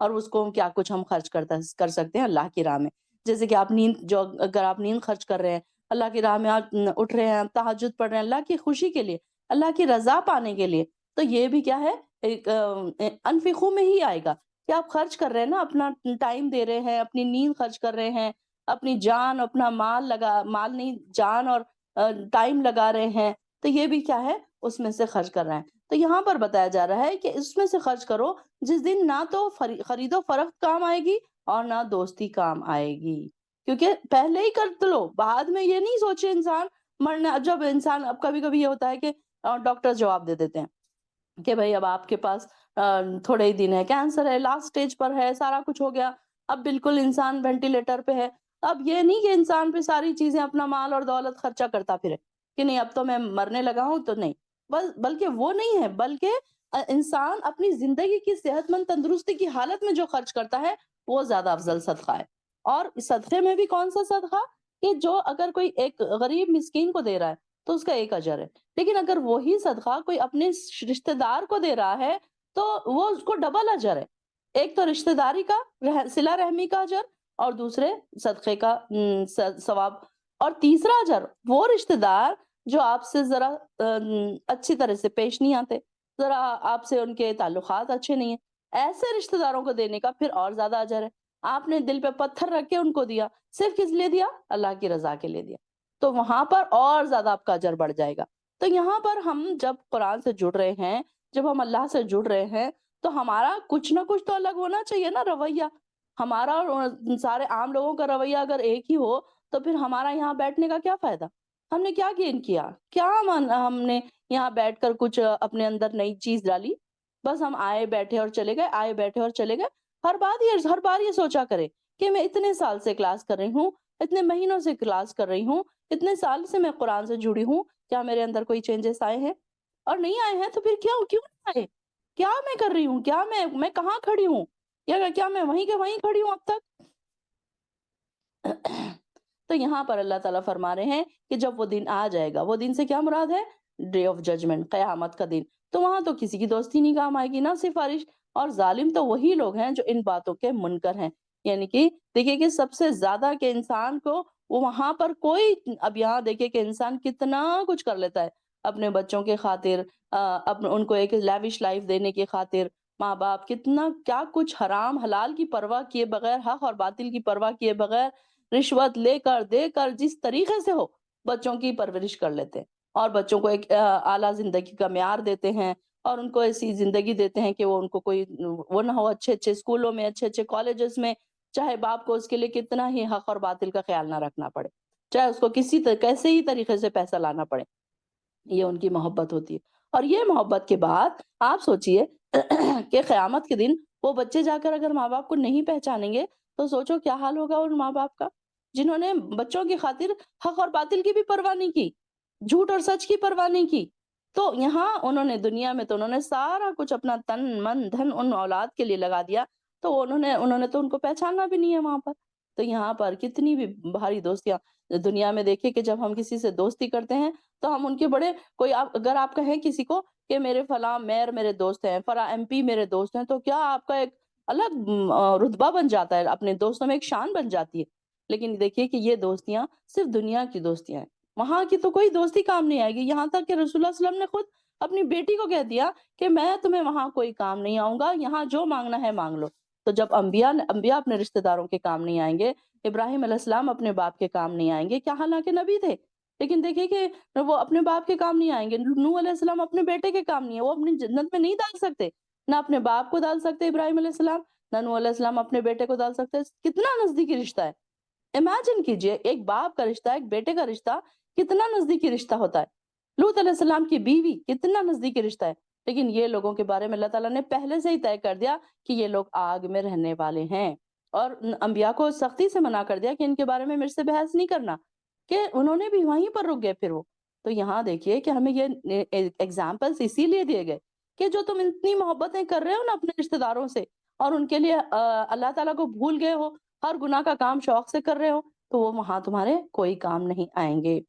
اور اس کو کیا کچھ ہم خرچ کر سکتے ہیں اللہ کی راہ میں. جیسے کہ آپ اگر آپ نیند خرچ کر رہے ہیں اللہ کی راہ میں، آپ اٹھ رہے ہیں، تہجد پڑھ رہے ہیں اللہ کی خوشی کے لیے، اللہ کی رضا پانے کے لیے، تو یہ بھی کیا ہے، ایک انفقو میں ہی آئے گا کہ آپ خرچ کر رہے ہیں نا، اپنا ٹائم دے رہے ہیں، اپنی نیند خرچ کر رہے ہیں، اپنی جان، اپنا مال نہیں، جان اور ٹائم لگا رہے ہیں، تو یہ بھی کیا ہے، اس میں سے خرچ کر رہے ہیں. تو یہاں پر بتایا جا رہا ہے کہ اس میں سے خرچ کرو جس دن نہ تو خرید و فروخت کام آئے گی اور نہ دوستی کام آئے گی. کیونکہ پہلے ہی کر لو، بعد میں یہ نہیں سوچے انسان مرنا. جب انسان، اب کبھی کبھی یہ ہوتا ہے کہ ڈاکٹر جواب دے دیتے ہیں کہ بھائی اب آپ کے پاس تھوڑے ہی دن ہے، کینسر ہے، لاسٹ سٹیج پر ہے، سارا کچھ ہو گیا، اب بالکل انسان وینٹیلیٹر پہ ہے. اب یہ نہیں کہ انسان پہ ساری چیزیں، اپنا مال اور دولت خرچہ کرتا پھرے کہ نہیں اب تو میں مرنے لگا ہوں تو نہیں. بلکہ وہ نہیں ہے، بلکہ انسان اپنی زندگی کی صحت مند تندرستی کی حالت میں جو خرچ کرتا ہے وہ زیادہ افضل صدقہ ہے. اور صدقے میں بھی کون سا صدقہ، کہ جو اگر کوئی ایک غریب مسکین کو دے رہا ہے تو اس کا ایک اجر ہے، لیکن اگر وہی صدقہ کوئی اپنے رشتہ دار کو دے رہا ہے تو وہ اس کو ڈبل اجر ہے. ایک تو رشتہ داری کا صلہ رحمی کا اجر، اور دوسرے صدقے کا ثواب. اور تیسرا اجر وہ رشتہ دار جو آپ سے ذرا اچھی طرح سے پیش نہیں آتے، ذرا آپ سے ان کے تعلقات اچھے نہیں ہیں، ایسے رشتہ داروں کو دینے کا پھر اور زیادہ اجر ہے. آپ نے دل پہ پتھر رکھ کے ان کو دیا، صرف کس لیے دیا؟ اللہ کی رضا کے لیے دیا، تو وہاں پر اور زیادہ آپ کا اجر بڑھ جائے گا. تو یہاں پر ہم جب قرآن سے جڑ رہے ہیں، جب ہم اللہ سے جڑ رہے ہیں، تو ہمارا کچھ نہ کچھ تو الگ ہونا چاہیے نا رویہ. ہمارا اور سارے عام لوگوں کا رویہ اگر ایک ہی ہو تو پھر ہمارا یہاں بیٹھنے کا کیا فائدہ؟ ہم نے کیا گین کیا؟ کیا ہم نے یہاں بیٹھ کر کچھ اپنے اندر نئی چیز ڈالی؟ بس ہم آئے بیٹھے اور چلے گئے، آئے بیٹھے اور چلے گئے. ہر بار یہ سوچا کرے کہ میں اتنے سال سے کلاس کر رہی ہوں، اتنے مہینوں سے کلاس کر رہی ہوں، اتنے سال سے میں قرآن سے جڑی ہوں، کیا میرے اندر کوئی چینجز آئے ہیں؟ اور نہیں آئے ہیں تو پھر کیوں نہیں آئے؟ کیا میں کر رہی ہوں؟ کیا میں کہاں کھڑی ہوں؟ یا کیا میں وہیں کے وہیں کھڑی ہوں اب تک؟ تو یہاں پر اللہ تعالیٰ فرما رہے ہیں کہ جب وہ دن آ جائے گا، وہ دن سے کیا مراد ہے؟ ڈے آف ججمنٹ، قیامت کا دن. تو وہاں تو کسی کی دوستی نہیں کام آئے گی، نہ سفارش. اور ظالم تو وہی لوگ ہیں جو ان باتوں کے منکر ہیں. یعنی کہ دیکھیے کہ سب سے زیادہ کہ انسان کو وہاں پر کوئی، اب یہاں دیکھیے کہ انسان کتنا کچھ کر لیتا ہے اپنے بچوں کے خاطر، ان کو ایک لیوش لائف دینے کی خاطر. ماں باپ کتنا کیا کچھ حرام حلال کی پرواہ کیے بغیر، حق اور باطل کی پرواہ کیے بغیر، رشوت لے کر دے کر جس طریقے سے ہو بچوں کی پرورش کر لیتے ہیں، اور بچوں کو ایک اعلیٰ زندگی کا معیار دیتے ہیں، اور ان کو ایسی زندگی دیتے ہیں کہ وہ ان کو کوئی وہ نہ ہو، اچھے اچھے اسکولوں میں، اچھے اچھے کالجز میں، چاہے باپ کو اس کے لیے کتنا ہی حق اور باطل کا خیال نہ رکھنا پڑے، چاہے اس کو کیسے ہی طریقے سے پیسہ لانا پڑے. یہ ان کی محبت ہوتی ہے. اور یہ محبت کے بعد آپ سوچئے کہ قیامت کے دن وہ بچے جا کر اگر ماں باپ کو نہیں پہچانیں گے تو سوچو کیا حال ہوگا ان ماں باپ کا، جنہوں نے بچوں کی خاطر حق اور باطل کی بھی پرواہ نہیں کی، جھوٹ اور سچ کی پرواہ نہیں کی. تو یہاں انہوں نے دنیا میں تو انہوں نے سارا کچھ اپنا تن من دھن ان اولاد کے لیے لگا دیا، تو انہوں نے تو ان کو پہچاننا بھی نہیں ہے وہاں پر. تو یہاں پر کتنی بھی بھاری دوستیاں دنیا میں دیکھیں کہ جب ہم کسی سے دوستی کرتے ہیں تو ہم ان کے بڑے، اگر آپ کہیں کسی کو کہ میرے فلاں میر میرے دوست ہیں، فلاں ایم پی میرے دوست ہیں، تو کیا آپ کا ایک الگ رتبہ بن جاتا ہے، اپنے دوستوں میں ایک شان بن جاتی ہے. لیکن دیکھیے کہ یہ دوستیاں صرف دنیا کی دوستیاں ہیں، وہاں کی تو کوئی دوستی کام نہیں آئے گی. یہاں تک کہ رسول اللہ صلی اللہ علیہ وسلم نے خود اپنی بیٹی کو کہہ دیا کہ میں تمہیں وہاں کوئی کام نہیں آؤں گا، یہاں جو مانگنا ہے مانگ لو. تو جب انبیاء اپنے رشتہ داروں کے کام نہیں آئیں گے، ابراہیم علیہ السلام اپنے باپ کے کام نہیں آئیں گے، کیا حالانکہ نبی تھے، لیکن دیکھیے کہ وہ اپنے باپ کے کام نہیں آئیں گے. نوح علیہ السلام اپنے بیٹے کے کام نہیں ہے، وہ اپنی جنت میں نہیں ڈال سکتے، نہ اپنے باپ کو ڈال سکتے ابراہیم علیہ السلام، نہ نوح علیہ السلام اپنے بیٹے کو ڈال سکتے. کتنا نزدیکی رشتہ ہے. امیجن کیجئے ایک باپ کا رشتہ، ایک بیٹے کا رشتہ کتنا نزدیکی رشتہ ہوتا ہے. لوط علیہ السلام کی بیوی کتنا نزدیکی رشتہ ہے. لیکن یہ لوگوں کے بارے میں اللہ تعالیٰ نے پہلے سے ہی طے کر دیا کہ یہ لوگ آگ میں رہنے والے ہیں، اور انبیاء کو سختی سے منع کر دیا کہ ان کے بارے میں میرے سے بحث نہیں کرنا، کہ انہوں نے بھی وہیں پر رک گئے پھر وہ. تو یہاں دیکھیے کہ ہمیں یہ ایگزامپلس اسی لیے دیے گئے کہ جو تم اتنی محبتیں کر رہے ہو نا اپنے رشتہ داروں سے، اور ان کے لیے اللہ تعالیٰ کو بھول گئے ہو، ہر گناہ کا کام شوق سے کر رہے ہو، تو وہ وہاں تمہارے کوئی کام نہیں آئیں گے.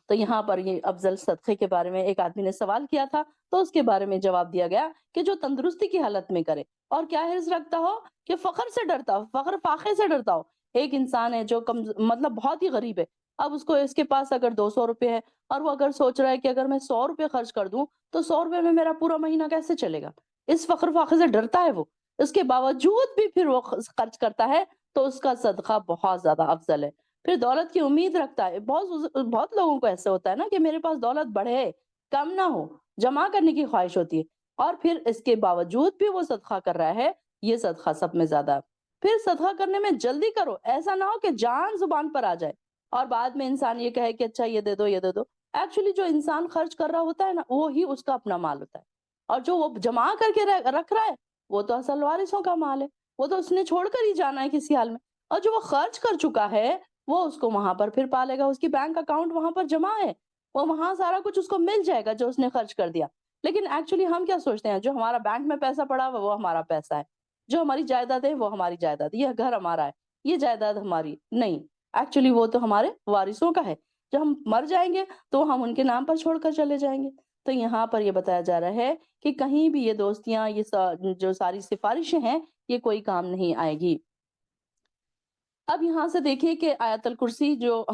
تو یہاں پر یہ افضل صدقے کے بارے میں ایک آدمی نے سوال کیا تھا، تو اس کے بارے میں جواب دیا گیا کہ جو تندرستی کی حالت میں کرے اور کیا حرص رکھتا ہو کہ فخر سے ڈرتا ہو، فخر فاقے سے ڈرتا ہو۔ ایک انسان ہے جو مطلب بہت ہی غریب ہے، اب اس کے پاس اگر 200 روپے ہے اور وہ اگر سوچ رہا ہے کہ اگر میں 100 روپے خرچ کر دوں تو 100 روپے میں میرا پورا مہینہ کیسے چلے گا، اس فخر فاقے سے ڈرتا ہے وہ، اس کے باوجود بھی پھر وہ خرچ کرتا ہے، تو اس کا صدقہ بہت زیادہ افضل ہے۔ پھر دولت کی امید رکھتا ہے، بہت لوگوں کو ایسا ہوتا ہے نا کہ میرے پاس دولت بڑھے کم نہ ہو، جمع کرنے کی خواہش ہوتی ہے، اور پھر اس کے باوجود بھی وہ صدقہ کر رہا ہے، یہ صدقہ سب میں زیادہ ہے۔ پھر صدقہ کرنے میں جلدی کرو، ایسا نہ ہو کہ جان زبان پر آ جائے اور بعد میں انسان یہ کہے کہ اچھا یہ دے دو یہ دے دو۔ ایکچولی جو انسان خرچ کر رہا ہوتا ہے نا، وہی اس کا اپنا مال ہوتا ہے، اور جو وہ جمع کر کے رکھ رہا ہے وہ تو اصل وارثوں کا مال ہے، وہ تو اس نے چھوڑ کر ہی جانا ہے کسی حال میں، اور جو وہ خرچ کر چکا ہے وہ اس کو وہاں پر پھر پالے گا، اس کی بینک اکاؤنٹ وہاں پر جمع ہے، وہ وہاں سارا کچھ اس کو مل جائے گا جو اس نے خرچ کر دیا۔ لیکن ایکچولی ہم کیا سوچتے ہیں، جو ہمارا بینک میں پیسہ پڑا ہوا وہ ہمارا پیسہ ہے، جو ہماری جائیداد ہے وہ ہماری جائیداد، یہ گھر ہمارا ہے، یہ جائیداد ہماری نہیں، ایکچولی وہ تو ہمارے وارثوں کا ہے، جب ہم مر جائیں گے تو ہم ان کے نام پر چھوڑ کر چلے جائیں گے۔ تو یہاں پر یہ بتایا جا رہا ہے کہ کہیں بھی یہ دوستیاں، جو ساری سفارشیں ہیں، یہ کوئی کام نہیں آئے گی۔ اب یہاں سے دیکھیے کہ آیت الکرسی جو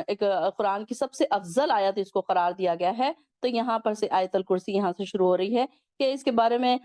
ایک قرآن کی سب سے افضل آیت اس کو قرار دیا گیا ہے، تو یہاں پر سے آیت الکرسی یہاں سے شروع ہو رہی ہے کہ اس کے بارے میں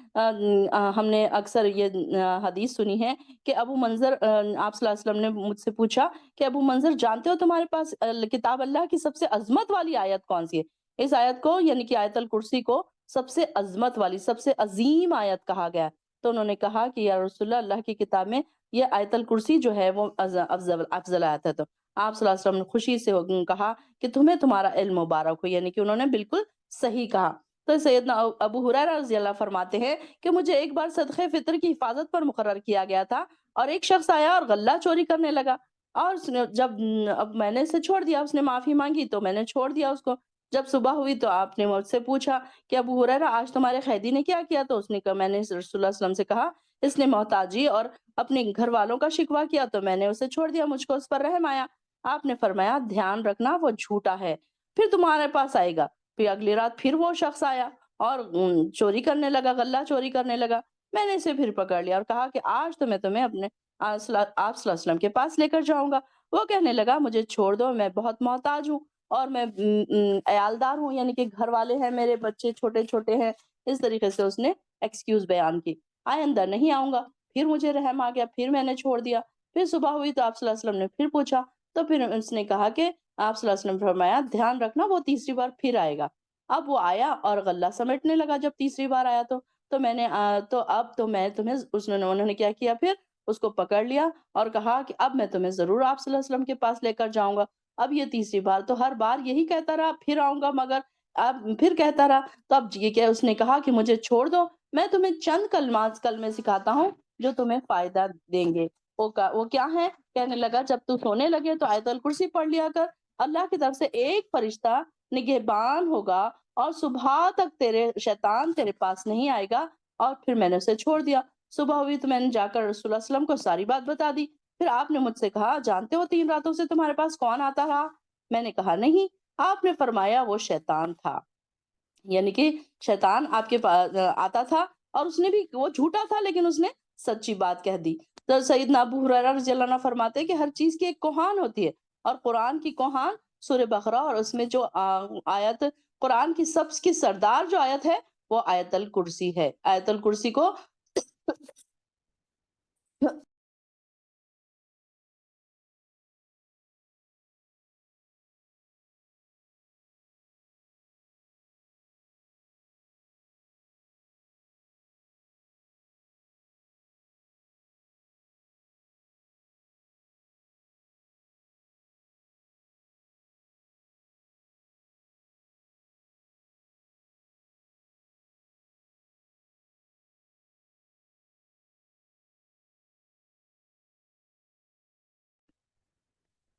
ہم نے اکثر یہ حدیث سنی ہے کہ ابو منظر، آپ صلی اللہ علیہ وسلم نے مجھ سے پوچھا کہ ابو منظر جانتے ہو تمہارے پاس کتاب اللہ کی سب سے عظمت والی آیت کون سی ہے؟ اس آیت کو یعنی کہ آیت الکرسی کو سب سے عظمت والی، سب سے عظیم آیت کہا گیا ہے۔ تو انہوں نے کہا کہ یا رسول اللہ کی کتاب میں یہ آیت الکرسی جو ہے وہ افضل آیت ہے۔ تو آپ صلی اللہ علیہ وسلم نے خوشی سے کہا کہ تمہیں تمہارا علم مبارک ہو، یعنی کہ انہوں نے بالکل صحیح کہا۔ تو سیدنا ابو ہریرہ رضی اللہ فرماتے ہیں کہ مجھے ایک بار صدقہ فطر کی حفاظت پر مقرر کیا گیا تھا، اور ایک شخص آیا اور غلہ چوری کرنے لگا، اور جب اب میں نے اسے چھوڑ دیا، اس نے معافی مانگی تو میں نے چھوڑ دیا اس کو۔ جب صبح ہوئی تو آپ نے مجھ سے پوچھا کہ ابو ہریرہ آج تمہارے قیدی نے کیا کیا؟ تو اس نے کہا، میں نے رسول اللہ صلی اللہ علیہ وسلم سے کہا اس نے محتاجی اور اپنے گھر والوں کا شکوہ کیا تو میں نے اسے چھوڑ دیا، مجھ کو اس پر رحم آیا۔ آپ نے فرمایا دھیان رکھنا وہ جھوٹا ہے، پھر تمہارے پاس آئے گا۔ پھر اگلی رات پھر وہ شخص آیا اور چوری کرنے لگا، غلہ چوری کرنے لگا۔ میں نے اسے پھر پکڑ لیا اور کہا کہ آج تو میں تمہیں اپنے آپ صلی اللہ علیہ وسلم کے پاس لے کر جاؤں گا۔ وہ کہنے لگا مجھے چھوڑ دو، میں بہت محتاج ہوں اور میں عیالدار ہوں، یعنی کہ گھر والے ہیں، میرے بچے چھوٹے چھوٹے ہیں۔ اس طریقے سے اس نے ایکسکیوز بیان کی، آئندہ نہیں آؤں گا۔ پھر مجھے رحم آ گیا، پھر میں نے چھوڑ دیا۔ پھر صبح ہوئی تو آپ صلی اللہ علیہ وسلم نے پھر پوچھا، تو پھر اس نے کہا کہ آپ صلی اللہ علیہ وسلم نے فرمایا دھیان رکھنا وہ تیسری بار پھر آئے گا۔ اب وہ آیا اور غلہ سمیٹنے لگا جب تیسری بار آیا تو میں نے تو اب تو میں تمہیں انہوں نے کیا کیا، پھر اس کو پکڑ لیا اور کہا کہ اب میں تمہیں ضرور آپ صلی اللہ علیہ وسلم کے پاس لے کر جاؤں گا۔ اب یہ تیسری بار، تو ہر بار یہی کہتا رہا پھر آؤں گا، مگر اب پھر کہتا رہا۔ تو اب یہ کہ اس نے کہا کہ مجھے چھوڑ دو، میں تمہیں چند کلمے سکھاتا ہوں جو تمہیں فائدہ دیں گے۔ وہ کیا ہے؟ کہنے لگا جب تو سونے لگے تو آیت الکرسی پڑھ لیا کر، اللہ کی طرف سے ایک فرشتہ نگہبان ہوگا اور صبح تک شیطان تیرے پاس نہیں آئے گا۔ اور پھر میں نے اسے چھوڑ دیا۔ صبح ہوئی تو میں نے جا کر رسول اللہ صلی اللہ علیہ وسلم کو ساری بات بتا دی۔ پھر آپ نے مجھ سے کہا جانتے ہو 3 راتوں سے تمہارے پاس کون آتا رہا؟ میں نے کہا نہیں۔ آپ نے فرمایا وہ شیطان تھا، یعنی کہ شیطان آپ کے پاس آتا تھا، اور اس نے بھی، وہ جھوٹا تھا لیکن اس نے سچی بات کہہ دی۔ تو سیدنا ابو ہریرہ رضی اللہ عنہ فرماتے ہیں کہ ہر چیز کی ایک کوہان ہوتی ہے، اور قرآن کی کوہان سورہ بقرہ، اور اس میں جو آیت قرآن کی سب کی سردار جو آیت ہے وہ آیت الکرسی ہے۔ آیت الکرسی کو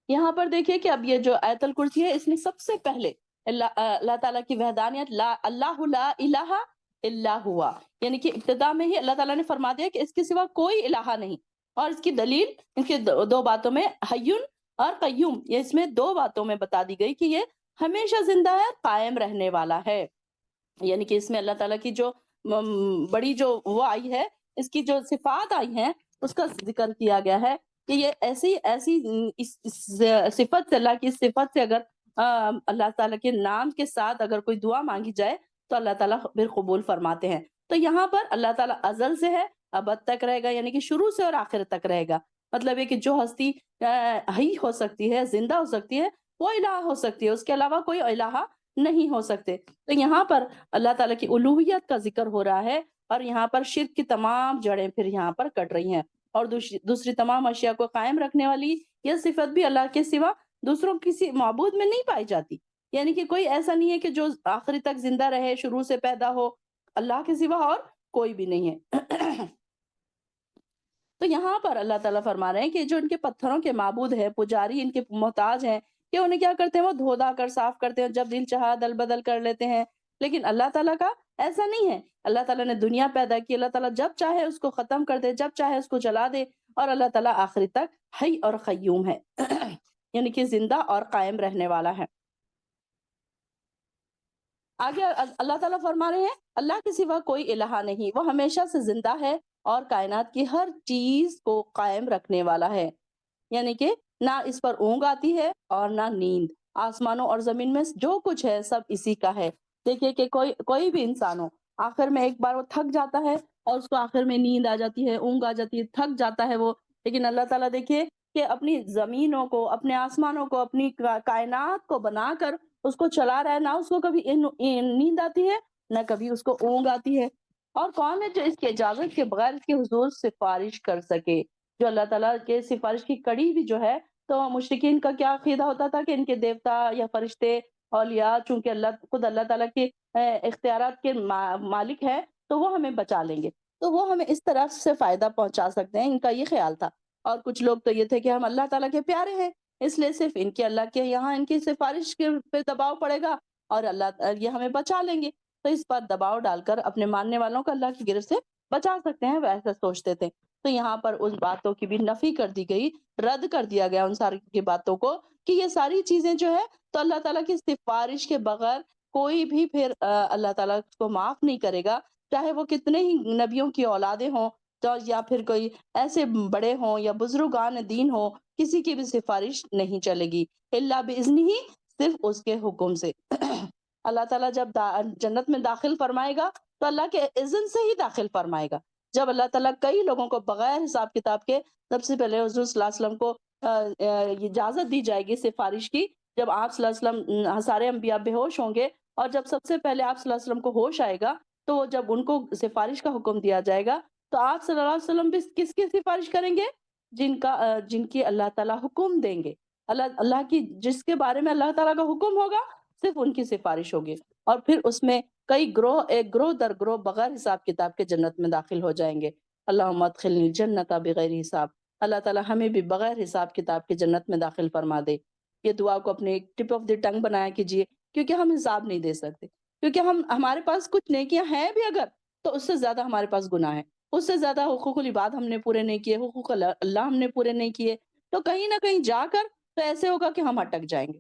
یہاں پر دیکھیے کہ اب یہ جو آیت الکرسی ہے، اس میں سب سے پہلے اللہ تعالیٰ کی وحدانیت، اللہ لا الہ الا ہوا، یعنی کہ ابتدا میں ہی اللہ تعالیٰ نے فرما دیا کہ اس کے سوا کوئی الہ نہیں۔ اور اس کی دلیل ان کے دو باتوں میں، حیٌ اور قیوم، یہ اس میں 2 باتوں میں بتا دی گئی کہ یہ ہمیشہ زندہ ہے، قائم رہنے والا ہے۔ یعنی کہ اس میں اللہ تعالیٰ کی جو بڑی جو وہ آئی ہے، اس کی جو صفات آئی ہیں اس کا ذکر کیا گیا ہے کہ یہ ایسی ایسی اس صفت سے، اللہ کی اس صفت سے اگر اللہ تعالیٰ کے نام کے ساتھ اگر کوئی دعا مانگی جائے تو اللہ تعالیٰ پھر قبول فرماتے ہیں۔ تو یہاں پر اللہ تعالیٰ ازل سے ہے، ابد تک رہے گا، یعنی کہ شروع سے اور آخر تک رہے گا۔ مطلب یہ کہ جو ہستی حی ہو سکتی ہے، زندہ ہو سکتی ہے، وہ الہ ہو سکتی ہے، اس کے علاوہ کوئی الہ نہیں ہو سکتے۔ تو یہاں پر اللہ تعالیٰ کی الوہیت کا ذکر ہو رہا ہے، اور یہاں پر شرک کی تمام جڑیں پھر یہاں پر کٹ رہی ہیں، اور دوسری تمام اشیاء کو قائم رکھنے والی یہ صفت بھی اللہ کے سوا دوسروں کسی معبود میں نہیں پائی جاتی۔ یعنی کہ کوئی ایسا نہیں ہے کہ جو آخری تک زندہ رہے، شروع سے پیدا ہو، اللہ کے سوا اور کوئی بھی نہیں ہے۔ تو یہاں پر اللہ تعالیٰ فرما رہے ہیں کہ جو ان کے پتھروں کے معبود ہیں، پجاری ان کے محتاج ہیں، کہ انہیں کیا کرتے ہیں، وہ دھو دھا کر صاف کرتے ہیں، جب دل چاہا دل بدل کر لیتے ہیں۔ لیکن اللہ تعالیٰ کا ایسا نہیں ہے۔ اللہ تعالیٰ نے دنیا پیدا کی، اللہ تعالیٰ جب چاہے اس کو ختم کر دے، جب چاہے اس کو جلا دے، اور اللہ تعالیٰ آخری تک حی اور قیوم ہے، یعنی کہ زندہ اور قائم رہنے والا ہے۔ آگے اللہ تعالیٰ فرما رہے ہیں اللہ کے سوا کوئی الہ نہیں، وہ ہمیشہ سے زندہ ہے اور کائنات کی ہر چیز کو قائم رکھنے والا ہے۔ یعنی کہ نہ اس پر اونگ آتی ہے اور نہ نیند، آسمانوں اور زمین میں جو کچھ ہے سب اسی کا ہے۔ دیکھیے کہ کوئی بھی انسان ہو، آخر میں ایک بار وہ تھک جاتا ہے اور اس کو آخر میں نیند آ جاتی ہے، اونگ آ جاتی ہے، تھک جاتا ہے وہ۔ لیکن اللہ تعالیٰ دیکھیے کہ اپنی زمینوں کو، اپنے آسمانوں کو، اپنی کائنات کو بنا کر اس کو چلا رہا ہے، نہ اس کو کبھی نیند آتی ہے، نہ کبھی اس کو اونگ آتی ہے۔ اور کون ہے جو اس کی اجازت کے بغیر اس کے حضور سفارش کر سکے؟ جو اللہ تعالیٰ کے سفارش کی کڑی بھی جو ہے، تو مشرکین کا کیا عقیدہ ہوتا تھا کہ ان کے دیوتا یا فرشتے، اولیاء، چونکہ خود اللہ تعالیٰ کے اختیارات کے مالک ہے، تو وہ ہمیں بچا لیں گے، تو وہ ہمیں اس طرح سے فائدہ پہنچا سکتے ہیں، ان کا یہ خیال تھا۔ اور کچھ لوگ تو یہ تھے کہ ہم اللہ تعالیٰ کے پیارے ہیں، اس لیے صرف ان کے اللہ کے یہاں ان کی سفارش کے پہ دباؤ پڑے گا اور یہ ہمیں بچا لیں گے، تو اس پر دباؤ ڈال کر اپنے ماننے والوں کو اللہ کی گرفت سے بچا سکتے ہیں، وہ ایسا سوچتے تھے۔ تو یہاں پر اس باتوں کی بھی نفی کر دی گئی، رد کر دیا گیا ان ساری کی باتوں کو، کہ یہ ساری چیزیں جو ہے تو اللہ تعالیٰ کی سفارش کے بغیر کوئی بھی پھر اللہ تعالیٰ کو معاف نہیں کرے گا، چاہے وہ کتنے ہی نبیوں کی اولادیں ہوں، تو یا پھر کوئی ایسے بڑے ہوں یا بزرگان دین ہوں، کسی کی بھی سفارش نہیں چلے گی الا باذنہ، صرف اس کے حکم سے۔ اللہ تعالیٰ جب جنت میں داخل فرمائے گا تو اللہ کے اذن سے ہی داخل فرمائے گا۔ جب اللہ تعالیٰ کئی لوگوں کو بغیر حساب کتاب کے، سب سے پہلے حضور صلی اللہ علیہ وسلم کو یہ اجازت دی جائے گی سفارش کی، جب آپ صلی اللہ علیہ وسلم سارے انبیاء بے ہوش ہوں گے، اور جب سب سے پہلے آپ صلی اللہ علیہ وسلم کو ہوش آئے گا، تو جب ان کو سفارش کا حکم دیا جائے گا، تو آپ صلی اللہ علیہ وسلم بھی کس کی سفارش کریں گے؟ جن کی اللہ تعالیٰ حکم دیں گے، اللہ کی جس کے بارے میں اللہ تعالیٰ کا حکم ہوگا، صرف ان کی سفارش ہوگی، اور پھر اس میں کئی گروہ، ایک گروہ در گروہ بغیر حساب کتاب کے جنت میں داخل ہو جائیں گے۔ اللہم ادخلنی الجنۃ بغیر حساب، اللہ تعالیٰ ہمیں بھی بغیر حساب کتاب کے جنت میں داخل فرما دے۔ یہ دعا کو اپنے ٹپ آف دی ٹنگ بنایا کیجئے، کیونکہ ہم حساب نہیں دے سکتے، کیونکہ ہمارے پاس کچھ نیکیاں ہیں بھی اگر، تو اس سے زیادہ ہمارے پاس گناہ ہے، اس سے زیادہ حقوق العباد ہم نے پورے نہیں کیے، حقوق اللہ ہم نے پورے نہیں کیے، تو کہیں نہ کہیں جا کر تو ایسے ہوگا کہ ہم اٹک جائیں گے۔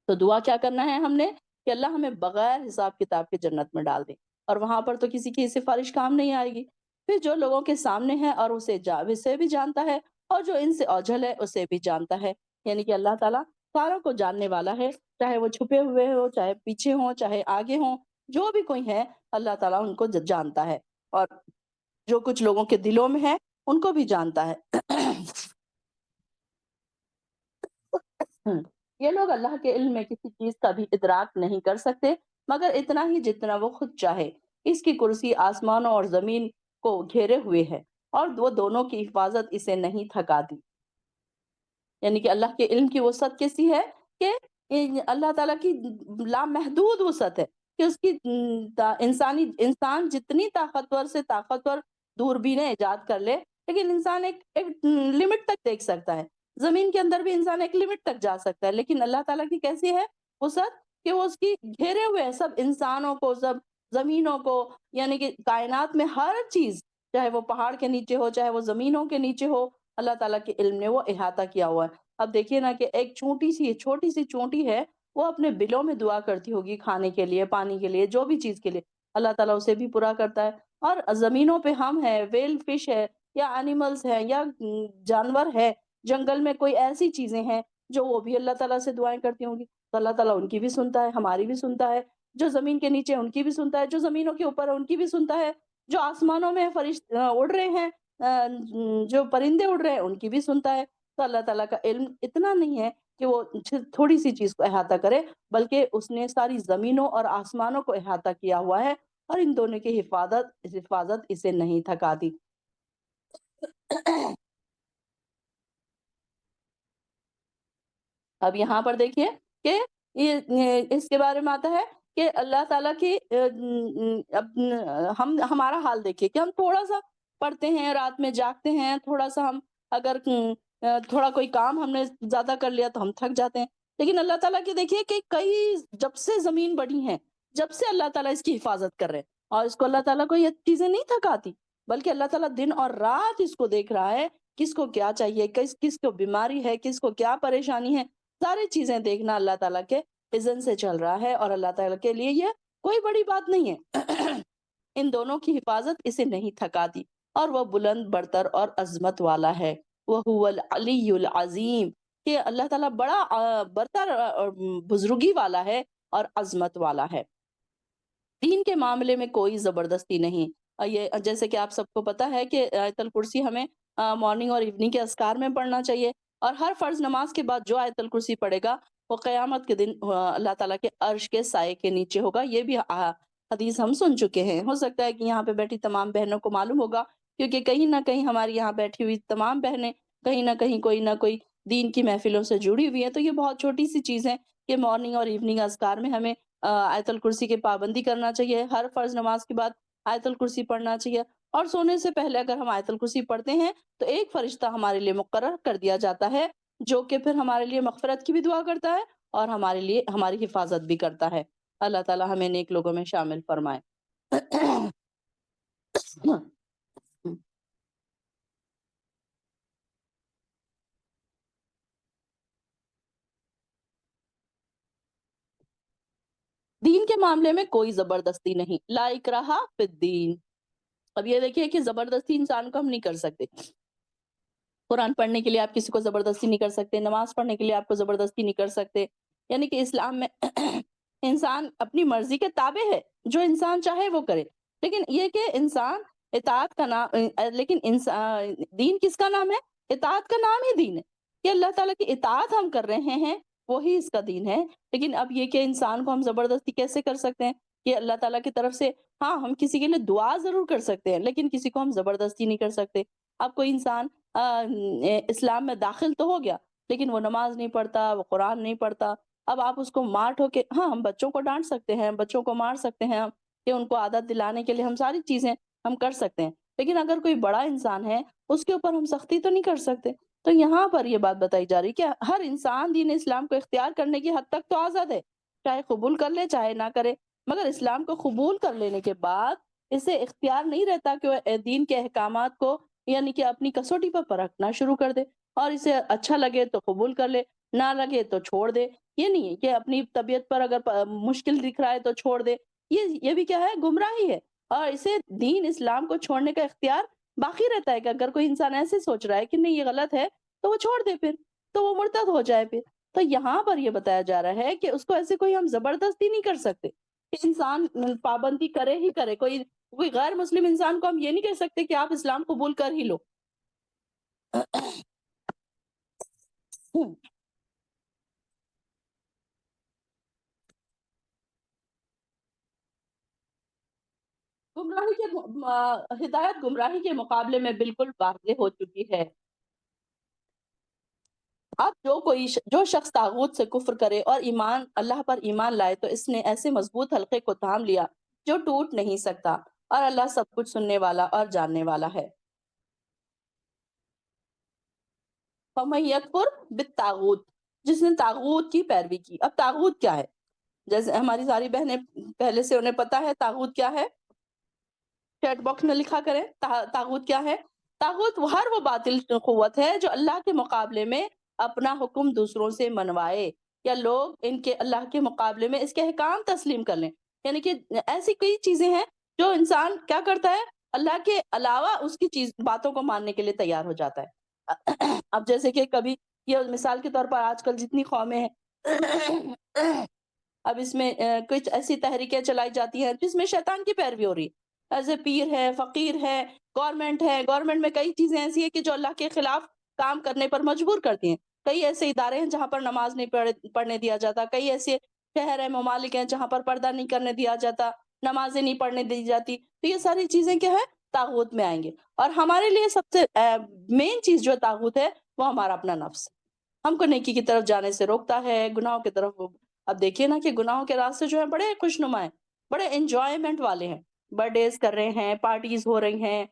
تو دعا کیا کرنا ہے ہم نے، کہ اللہ ہمیں بغیر حساب کتاب کے جنت میں ڈال دے، اور وہاں پر تو کسی کی سفارش کام نہیں آئے گی۔ پھر جو لوگوں کے سامنے ہے اور اسے بھی جانتا ہے، اور جو ان سے اوجھل ہے اسے بھی جانتا ہے، یعنی کہ اللہ تعالیٰ ساروں کو جاننے والا ہے، چاہے وہ چھپے ہوئے ہو، چاہے پیچھے ہوں، چاہے آگے ہوں، جو بھی کوئی ہے اللہ تعالیٰ ان کو جانتا ہے، اور جو کچھ لوگوں کے دلوں میں ہے ان کو بھی جانتا ہے۔ یہ لوگ اللہ کے علم میں کسی چیز کا بھی ادراک نہیں کر سکتے مگر اتنا ہی جتنا وہ خود چاہے۔ اس کی کرسی آسمانوں اور زمین کو گھیرے ہوئے ہے، اور وہ دونوں کی حفاظت اسے نہیں تھکاتی۔ یعنی کہ اللہ کے علم کی وسعت کیسی ہے کہ اللہ تعالیٰ کی لامحدود وسعت ہے، کہ اس کی انسان جتنی طاقتور سے طاقتور دوربینیں ایجاد کر لے، لیکن انسان ایک لمٹ تک دیکھ سکتا ہے، زمین کے اندر بھی انسان ایک لمٹ تک جا سکتا ہے، لیکن اللہ تعالیٰ کی کیسی ہے وسعت، کہ وہ اس کی گھیرے ہوئے ہیں سب انسانوں کو، سب زمینوں کو، یعنی کہ کائنات میں ہر چیز، چاہے وہ پہاڑ کے نیچے ہو، چاہے وہ زمینوں کے نیچے ہو، اللہ تعالیٰ کے علم نے وہ احاطہ کیا ہوا ہے۔ اب دیکھیے نا کہ ایک چھوٹی سی چونٹی ہے، وہ اپنے بلوں میں دعا کرتی ہوگی کھانے کے لیے، پانی کے لیے، جو بھی چیز کے لیے، اللہ تعالیٰ اسے بھی پورا کرتا ہے۔ اور زمینوں پہ ہم ہیں، ویل فش ہے یا اینیملز ہیں یا جانور ہے، جنگل میں کوئی ایسی چیزیں ہیں جو وہ بھی اللہ تعالیٰ سے دعائیں کرتی ہوں گی، تو اللہ تعالیٰ ان کی بھی سنتا ہے، ہماری بھی سنتا ہے۔ جو زمین کے نیچے ان کی بھی سنتا ہے، جو زمینوں کے اوپر ہے ان کی بھی سنتا ہے، جو آسمانوں میں اڑ رہے ہیں، جو پرندے اڑ رہے ہیں ان کی بھی سنتا ہے۔ تو اللہ تعالیٰ کا علم اتنا نہیں ہے کہ وہ تھوڑی سی چیز کو احاطہ کرے، بلکہ اس نے ساری زمینوں اور آسمانوں کو احاطہ کیا ہوا ہے، اور ان دونوں کی حفاظت اسے نہیں تھکاتی۔ اب یہاں پر دیکھیے کہ اس کے بارے میں آتا ہے کہ اللہ تعالیٰ کی ہم ہمارا حال دیکھیے کہ ہم تھوڑا سا پڑھتے ہیں، رات میں جاگتے ہیں، تھوڑا سا ہم اگر تھوڑا کوئی کام ہم نے زیادہ کر لیا تو ہم تھک جاتے ہیں، لیکن اللہ تعالیٰ کی دیکھیے کہ جب سے زمین بڑی ہیں، جب سے اللہ تعالیٰ اس کی حفاظت کر رہے ہیں، اور اس کو اللہ تعالیٰ کو یہ چیزیں نہیں تھکاتی، بلکہ اللہ تعالیٰ دن اور رات اس کو دیکھ رہا ہے، کس کو کیا چاہیے، کس کو بیماری ہے، کس کو کیا پریشانی ہے، ساری چیزیں دیکھنا اللہ تعالیٰ کے اذن سے چل رہا ہے، اور اللہ تعالیٰ کے لیے یہ کوئی بڑی بات نہیں ہے۔ ان دونوں کی حفاظت اسے نہیں تھکاتی، اور وہ بلند برتر اور عظمت والا ہے، وہ العلی العظیم، کہ اللہ تعالیٰ بڑا برتر اور بزرگی والا ہے اور عظمت والا ہے۔ دین کے معاملے میں کوئی زبردستی نہیں، یہ جیسے کہ آپ سب کو پتا ہے کہ آیت الکرسی ہمیں مارننگ اور ایوننگ کے اذکار میں پڑھنا چاہیے، اور ہر فرض نماز کے بعد جو آیت الکرسی پڑھے گا وہ قیامت کے دن اللہ تعالیٰ کے عرش کے سائے کے نیچے ہوگا۔ یہ بھی حدیث ہم سن چکے ہیں، ہو سکتا ہے کہ یہاں پہ بیٹھی تمام بہنوں کو معلوم ہوگا، کیونکہ کہیں نہ کہیں ہماری یہاں بیٹھی ہوئی تمام بہنیں کہیں نہ کوئی دین کی محفلوں سے جڑی ہوئی ہیں، تو یہ بہت چھوٹی سی چیز ہے کہ مارننگ اور ایوننگ اذکار میں ہمیں آیت الکرسی کی پابندی کرنا چاہیے، ہر فرض نماز کے بعد آیت الکرسی پڑھنا چاہیے، اور سونے سے پہلے اگر ہم آیت الکرسی پڑھتے ہیں تو ایک فرشتہ ہمارے لیے مقرر کر دیا جاتا ہے، جو کہ پھر ہمارے لیے مغفرت کی بھی دعا کرتا ہے اور ہمارے لیے ہماری حفاظت بھی کرتا ہے۔ اللہ تعالیٰ ہمیں نیک لوگوں میں شامل فرمائے۔ دین کے معاملے میں کوئی زبردستی نہیں، لا اکراہ فی الدین۔ اب یہ دیکھیے کہ زبردستی انسان کو ہم نہیں کر سکتے، قرآن پڑھنے کے لیے آپ کسی کو زبردستی نہیں کر سکتے، نماز پڑھنے کے لیے آپ کو زبردستی نہیں کر سکتے، یعنی کہ اسلام میں انسان اپنی مرضی کے تابع ہے، جو انسان چاہے وہ کرے، لیکن یہ کہ انسان اطاعت کا نام، لیکن انسان دین کس کا نام ہے؟ اطاعت کا نام ہی دین ہے، کہ اللہ تعالیٰ کی اطاعت ہم کر رہے ہیں وہی اس کا دین ہے۔ لیکن اب یہ کہ انسان کو ہم زبردستی کیسے کر سکتے ہیں کہ اللہ تعالیٰ کی طرف سے، ہاں ہم کسی کے لیے دعا ضرور کر سکتے ہیں لیکن کسی کو ہم زبردستی نہیں کر سکتے۔ اب کوئی انسان اسلام میں داخل تو ہو گیا لیکن وہ نماز نہیں پڑھتا، وہ قرآن نہیں پڑھتا، اب آپ اس کو مار ٹھو کے، ہاں ہم بچوں کو ڈانٹ سکتے ہیں، بچوں کو مار سکتے ہیں، کہ ان کو عادت دلانے کے لیے ہم ساری چیزیں ہم کر سکتے ہیں، لیکن اگر کوئی بڑا انسان ہے اس کے اوپر ہم سختی تو نہیں کر سکتے۔ تو یہاں پر یہ بات بتائی جا رہی کہ ہر انسان دین اسلام کو اختیار کرنے کی حد تک تو آزاد ہے، چاہے قبول کر لے چاہے نہ کرے، مگر اسلام کو قبول کر لینے کے بعد اسے اختیار نہیں رہتا کہ وہ دین کے احکامات کو، یعنی کہ اپنی کسوٹی پر پرکھنا شروع کر دے، اور اسے اچھا لگے تو قبول کر لے، نہ لگے تو چھوڑ دے۔ یہ نہیں ہے کہ اپنی طبیعت پر اگر مشکل دکھ رہا ہے تو چھوڑ دے، یہ بھی کیا ہے؟ گمراہی ہے، اور اسے دین اسلام کو چھوڑنے کا اختیار باقی رہتا ہے، کہ اگر کوئی انسان ایسے سوچ رہا ہے کہ نہیں یہ غلط ہے تو وہ چھوڑ دے، پھر تو وہ مرتد ہو جائے پھر۔ تو یہاں پر یہ بتایا جا رہا ہے کہ اس کو ایسے کوئی ہم زبردستی نہیں کر سکتے کہ انسان پابندی کرے ہی کرے، کوئی غیر مسلم انسان کو ہم یہ نہیں کہہ سکتے کہ آپ اسلام قبول کر ہی لو۔ گمراہی کے ہدایت گمراہی کے مقابلے میں بالکل واضح ہو چکی ہے۔ اب جو شخص طاغوت سے کفر کرے اور اللہ پر ایمان لائے تو اس نے ایسے مضبوط حلقے کو تھام لیا جو ٹوٹ نہیں سکتا، اور اللہ سب کچھ سننے والا اور جاننے والا ہے۔ فَمَن يَكْفُرْ بِالطَّاغُوتِ، جس نے طاغوت کی پیروی کی۔ اب طاغوت کیا ہے؟ جیسے ہماری ساری بہنیں پہلے سے انہیں پتا ہے طاغوت کیا ہے، چیٹ باکس میں لکھا کریں طاغوت کیا ہے۔ طاغوت وہ باطل قوت ہے جو اللہ کے مقابلے میں اپنا حکم دوسروں سے منوائے، یا لوگ ان کے اللہ کے مقابلے میں اس کے احکام تسلیم کر لیں. یعنی کہ ایسی کئی چیزیں ہیں جو انسان کیا کرتا ہے، اللہ کے علاوہ اس کی باتوں کو ماننے کے لیے تیار ہو جاتا ہے. اب جیسے کہ کبھی یہ مثال کے طور پر آج کل جتنی قومیں ہیں، اب اس میں کچھ ایسی تحریکیں چلائی جاتی ہیں جس میں شیطان کی پیروی ہو رہی ہے. ایسے پیر ہے، فقیر ہے، گورنمنٹ میں کئی چیزیں ایسی ہیں کہ جو اللہ کے خلاف کام کرنے پر مجبور کرتی ہیں. کئی ایسے ادارے ہیں جہاں پر نماز نہیں پڑھنے دیا جاتا. کئی ایسے شہر ہیں، ممالک ہیں جہاں پر پردہ نہیں کرنے دیا جاتا، نمازیں نہیں پڑھنے دی جاتی. تو یہ ساری چیزیں کیا ہے، طاغوت میں آئیں گے. اور ہمارے لیے سب سے مین چیز جو طاغوت ہے وہ ہمارا اپنا نفس ہے. ہم کو نیکی کی طرف جانے سے روکتا ہے، گناہوں کی طرف. اب دیکھیے نا کہ گناہوں کے راستے جو ہیں بڑے خوشنما ہیں، بڑے انجوائمنٹ والے ہیں. برتھ ڈیز کر رہے ہیں، پارٹیز ہو رہی ہیں،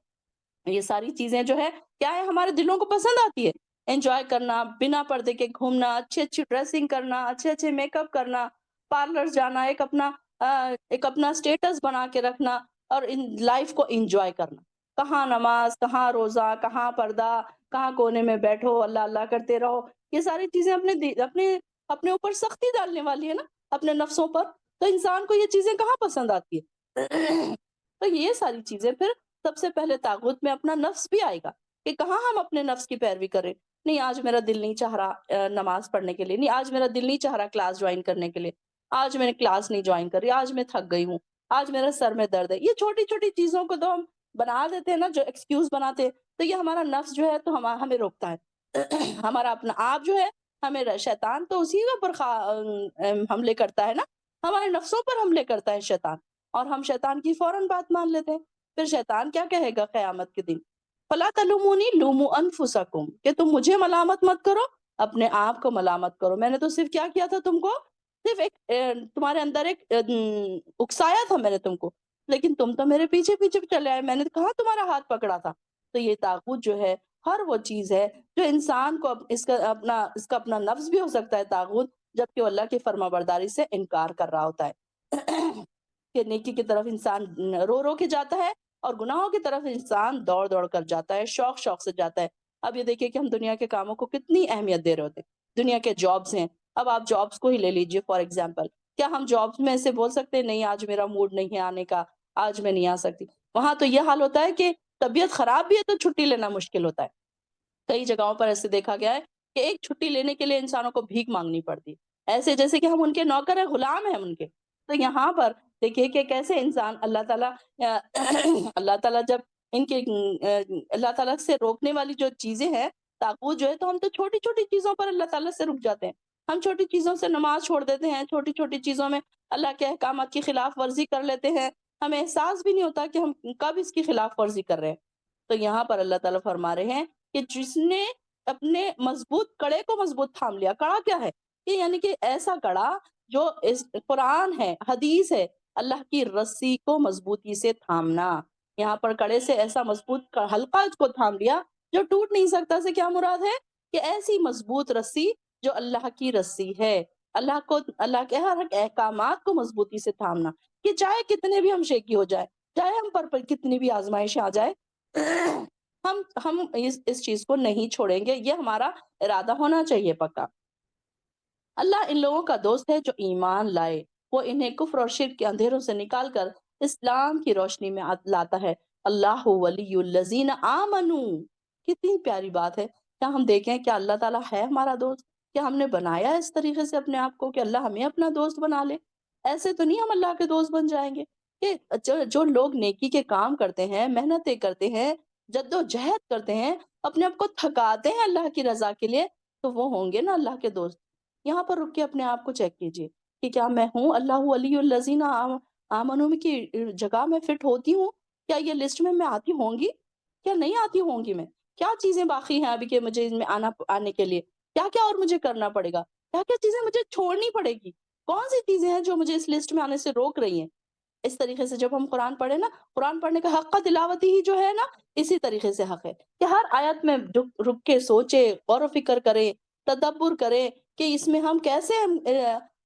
یہ ساری چیزیں جو ہے کیا ہے، ہمارے دلوں کو پسند آتی ہے. انجوائے کرنا، بنا پردے کے گھومنا، اچھی اچھی ڈریسنگ کرنا، اچھے اچھے میک اپ کرنا، پارلر جانا، ایک اپنا اسٹیٹس بنا کے رکھنا، اور ان لائف کو انجوائے کرنا. کہاں نماز، کہاں روزہ، کہاں پردہ، کہاں کونے میں بیٹھو اللہ اللہ کرتے رہو. یہ ساری چیزیں اپنے اوپر سختی ڈالنے والی ہے نا، اپنے نفسوں پر. تو انسان کو یہ چیزیں کہاں پسند آتی ہے. تو یہ ساری چیزیں پھر سب سے پہلے طاغوت میں اپنا نفس بھی آئے گا کہ کہاں ہم اپنے نفس کی پیروی کریں. نہیں، آج میرا دل نہیں چاہ رہا نماز پڑھنے کے لیے، نہیں آج میرا دل نہیں چاہ رہا کلاس جوائن کرنے کے لیے، آج میں نے کلاس نہیں جوائن کری، آج میں تھک گئی ہوں، آج میرا سر میں درد ہے. یہ چھوٹی چھوٹی چیزوں کو تو ہم بنا دیتے ہیں نا، جو ایکسکیوز بناتے ہیں. تو یہ ہمارا نفس جو ہے تو ہمیں روکتا ہے. ہمارا اپنا آپ جو ہے، شیطان تو اسی کے اوپر حملے کرتا ہے نا، ہمارے نفسوں پر حملے کرتا ہے شیطان. اور ہم شیطان کی فوراً بات مان لیتے ہیں. پھر شیطان کیا کہے گا قیامت کے دن؟ فَلَا تَلُومُونِي لُومُوا أَنفُسَكُمْ، کہ تم مجھے ملامت مت کرو، اپنے آپ کو ملامت کرو. میں نے تو صرف کیا کیا تھا تم کو، صرف ایک تمہارے اندر ایک اکسایا تھا میں نے تم کو، لیکن تم تو میرے پیچھے پیچھے چلے آئے، میں نے کہاں تمہارا ہاتھ پکڑا تھا. تو یہ طاغوت جو ہے، ہر وہ چیز ہے جو انسان کو اس کا اپنا نفس بھی ہو سکتا ہے طاغوت، جبکہ وہ اللہ کی فرما برداری سے انکار کر رہا ہوتا ہے. کہ نیکی کی طرف انسان رو رو کے جاتا ہے، اور گناہوں کی طرف انسان دوڑ دوڑ کر جاتا ہے، شوق شوق سے جاتا ہے. اب یہ دیکھیے کہ ہم دنیا کے کاموں کو کتنی اہمیت دے رہے ہوتے ہیں. دنیا کے جابز ہیں، اب آپ جابز کو ہی لے لیجئے فار ایگزامپل. کیا ہم جابز میں سے بول سکتے ہیں نہیں آج میرا موڈ نہیں ہے آنے کا، آج میں نہیں آ سکتی؟ وہاں تو یہ حال ہوتا ہے کہ طبیعت خراب بھی ہے تو چھٹی لینا مشکل ہوتا ہے. کئی جگہوں پر ایسے دیکھا گیا ہے کہ ایک چھٹی لینے کے لیے انسانوں کو بھیک مانگنی پڑتی ہے، ایسے جیسے کہ ہم ان کے نوکر ہیں، غلام ہیں ان کے. تو یہاں پر دیکھیے کہ کیسے انسان اللہ تعالیٰ اللہ تعالیٰ جب ان کے اللہ تعالیٰ سے روکنے والی جو چیزیں ہیں طاغوت جو ہے، تو ہم تو چھوٹی چھوٹی چیزوں پر اللہ تعالیٰ سے رک جاتے ہیں. ہم چھوٹی چیزوں سے نماز چھوڑ دیتے ہیں، چھوٹی چھوٹی چیزوں میں اللہ کے احکامات کی خلاف ورزی کر لیتے ہیں. ہمیں احساس بھی نہیں ہوتا کہ ہم کب اس کی خلاف ورزی کر رہے ہیں. تو یہاں پر اللہ تعالیٰ فرما رہے ہیں کہ جس نے اپنے مضبوط کڑے کو مضبوط تھام لیا. کڑا کیا ہے؟ کہ یعنی کہ ایسا کڑا جو اس قرآن ہے، حدیث ہے، اللہ کی رسی کو مضبوطی سے تھامنا. یہاں پر کڑے سے ایسا مضبوط حلقہ کو تھام لیا جو ٹوٹ نہیں سکتا. سے کیا مراد ہے؟ کہ ایسی مضبوط رسی جو اللہ کی رسی ہے، اللہ کے ہر احکامات کو مضبوطی سے تھامنا. کہ چاہے کتنے بھی ہم شیکی ہو جائے، چاہے ہم پر کتنی بھی آزمائش آ جائے، ہم اس چیز کو نہیں چھوڑیں گے. یہ ہمارا ارادہ ہونا چاہیے پکا. اللہ ان لوگوں کا دوست ہے جو ایمان لائے، وہ انہیں کفر اور شرک کے اندھیروں سے نکال کر اسلام کی روشنی میں لاتا ہے. اللہ ولی الذین آمنو. کتنی پیاری بات ہے. کیا ہم دیکھیں کیا اللہ تعالیٰ ہے ہمارا دوست؟ کیا ہم نے بنایا اس طریقے سے اپنے آپ کو کہ اللہ ہمیں اپنا دوست بنا لے؟ ایسے تو نہیں ہم اللہ کے دوست بن جائیں گے. کہ جو لوگ نیکی کے کام کرتے ہیں، محنتیں کرتے ہیں، جد و جہد کرتے ہیں، اپنے آپ کو تھکاتے ہیں اللہ کی رضا کے لیے، تو وہ ہوں گے نا اللہ کے دوست. یہاں پر رک کے اپنے آپ کو چیک کیجئے کہ کیا میں ہوں اللہ ولی الذین آمنو کی جگہ میں فٹ ہوتی ہوں؟ کیا یہ لسٹ میں آتی ہوں گی؟ کیا نہیں آتی ہوں گی؟ میں کیا چیزیں باقی ہیں ابھی کہ مجھے ان میں آنے کے لیے؟ کیا کیا اور مجھے کرنا پڑے گا؟ کیا کیا چیزیں مجھے چھوڑنی پڑے گی؟ کون سی چیزیں ہیں جو مجھے اس لسٹ میں آنے سے روک رہی ہیں؟ اس طریقے سے جب ہم قرآن پڑھیں نا، قرآن پڑھنے کا حق کا تلاوتی ہی جو ہے نا، اسی طریقے سے حق ہے کہ ہر آیت میں رک کے سوچے، غور و فکر کریں، تدبر کریں کہ اس میں ہم کیسے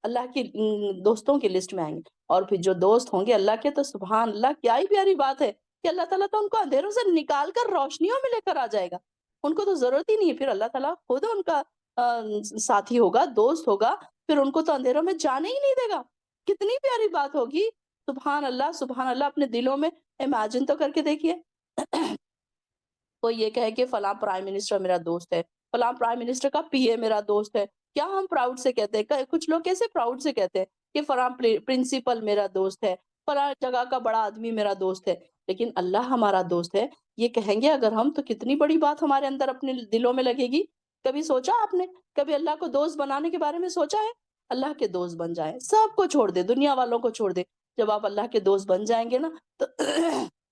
اللہ کی دوستوں کی لسٹ میں آئیں گے. اور پھر جو دوست ہوں گے اللہ کے، تو سبحان اللہ کیا ہی پیاری بات ہے کہ اللہ تعالیٰ تو ان کو اندھیروں سے نکال کر روشنیوں میں لے کر آ جائے گا. ان کو تو ضرورت ہی نہیں ہے، پھر اللہ تعالیٰ خود ان کا ساتھی ہوگا، دوست ہوگا. پھر ان کو تو اندھیروں میں جانے ہی نہیں دے گا۔ کتنی پیاری بات ہوگی۔ سبحان اللہ، اپنے دلوں میں امیجن تو کر کے دیکھیے۔ کوئی یہ کہے کہ فلاں پرائم منسٹر میرا دوست ہے، فلاں پرائم منسٹر کا پی اے میرا دوست ہے، کیا ہم پراؤڈ سے کہتے ہیں؟ کچھ لوگ کیسے پراؤڈ سے کہتے ہیں کہ فلاں پرنسپل میرا دوست ہے، فلاں جگہ کا بڑا آدمی میرا دوست ہے، لیکن اللہ ہمارا دوست ہے، یہ کہیں گے اگر ہم، تو کتنی بڑی بات ہمارے اندر اپنے دلوں میں لگے گی۔ کبھی سوچا آپ نے؟ کبھی اللہ کو دوست بنانے کے بارے میں سوچا ہے؟ اللہ کے دوست بن جائیں، سب کو چھوڑ دے، دنیا والوں کو چھوڑ دے۔ جب آپ اللہ کے دوست بن جائیں گے نا تو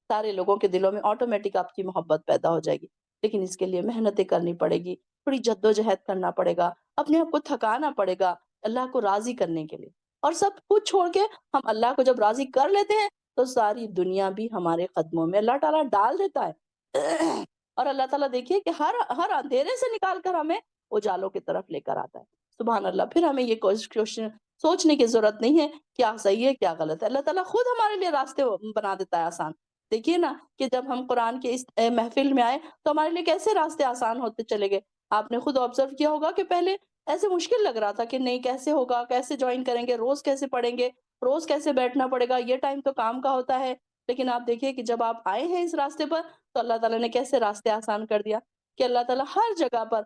سارے لوگوں کے دلوں میں آٹومیٹک آپ کی محبت پیدا ہو جائے گی، لیکن اس کے لیے محنتیں کرنی پڑے گی، تھوڑی جدوجہد کرنا پڑے گا، اپنے آپ کو تھکانا پڑے گا اللہ کو راضی کرنے کے لیے۔ اور سب کچھ چھوڑ کے ہم اللہ کو جب راضی کر لیتے ہیں تو ساری دنیا بھی ہمارے قدموں میں اللہ تعالیٰ ڈال دیتا ہے۔ اور اللہ تعالیٰ دیکھیے کہ ہر اندھیرے سے نکال کر ہمیں اجالوں کی طرف لے کر آتا ہے۔ سبحان اللہ۔ پھر ہمیں یہ کوشچن سوچنے کی ضرورت نہیں ہے کیا صحیح ہے کیا غلط ہے، اللہ تعالیٰ خود ہمارے لیے راستے بنا دیتا ہے آسان۔ دیکھیے نا کہ جب ہم قرآن کے اس محفل میں آئے تو ہمارے لیے کیسے راستے آسان ہوتے چلے گئے۔ آپ نے خود آبزرو کیا ہوگا کہ پہلے ایسے مشکل لگ رہا تھا کہ نہیں کیسے ہوگا، کیسے جوائن کریں گے، روز کیسے پڑھیں گے، روز کیسے بیٹھنا پڑے گا، یہ ٹائم تو کام کا ہوتا ہے۔ لیکن آپ دیکھیے کہ جب آپ آئے ہیں اس راستے پر تو اللہ تعالیٰ نے کیسے راستے آسان کر دیا کہ اللہ تعالیٰ ہر جگہ پر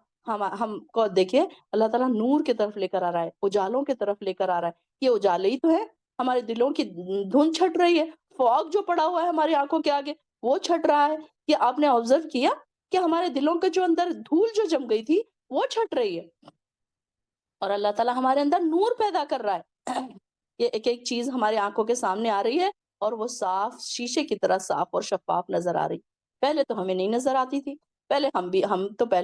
ہم کو دیکھیے اللہ تعالیٰ نور کی طرف لے کر آ رہا ہے، اجالوں کی طرف لے کر آ رہا ہے۔ یہ اجالے ہی تو ہیں، ہمارے دلوں کی دھند چھٹ رہی ہے، فوگ جو پڑا ہوا ہے ہماری آنکھوں کے آگے وہ چھٹ رہا ہے۔ یہ آپ نے آبزرو کیا کہ ہمارے دلوں کے جو اندر دھول جو جم گئی تھی وہ چھٹ رہی ہے، اور اللہ تعالیٰ ہمارے اندر نور پیدا کر رہا ہے۔ یہ ایک ایک چیز ہمارے آنکھوں کے سامنے آ رہی ہے اور وہ صاف شیشے کی طرح صاف اور شفاف نظر آ رہی۔ پہلے تو ہمیں نہیں نظر آتی تھی، پہلے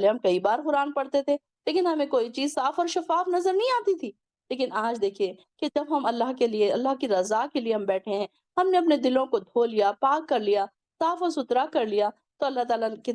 ہم کئی بار قرآن پڑھتے تھے لیکن ہمیں کوئی چیز صاف اور شفاف نظر نہیں آتی تھی۔ لیکن آج دیکھیے کہ جب ہم اللہ کے لیے، اللہ کی رضا کے لیے ہم بیٹھے ہیں، ہم نے اپنے دلوں کو دھو لیا، پاک کر لیا، صاف و ستھرا کر لیا، تو اللہ تعالیٰ کی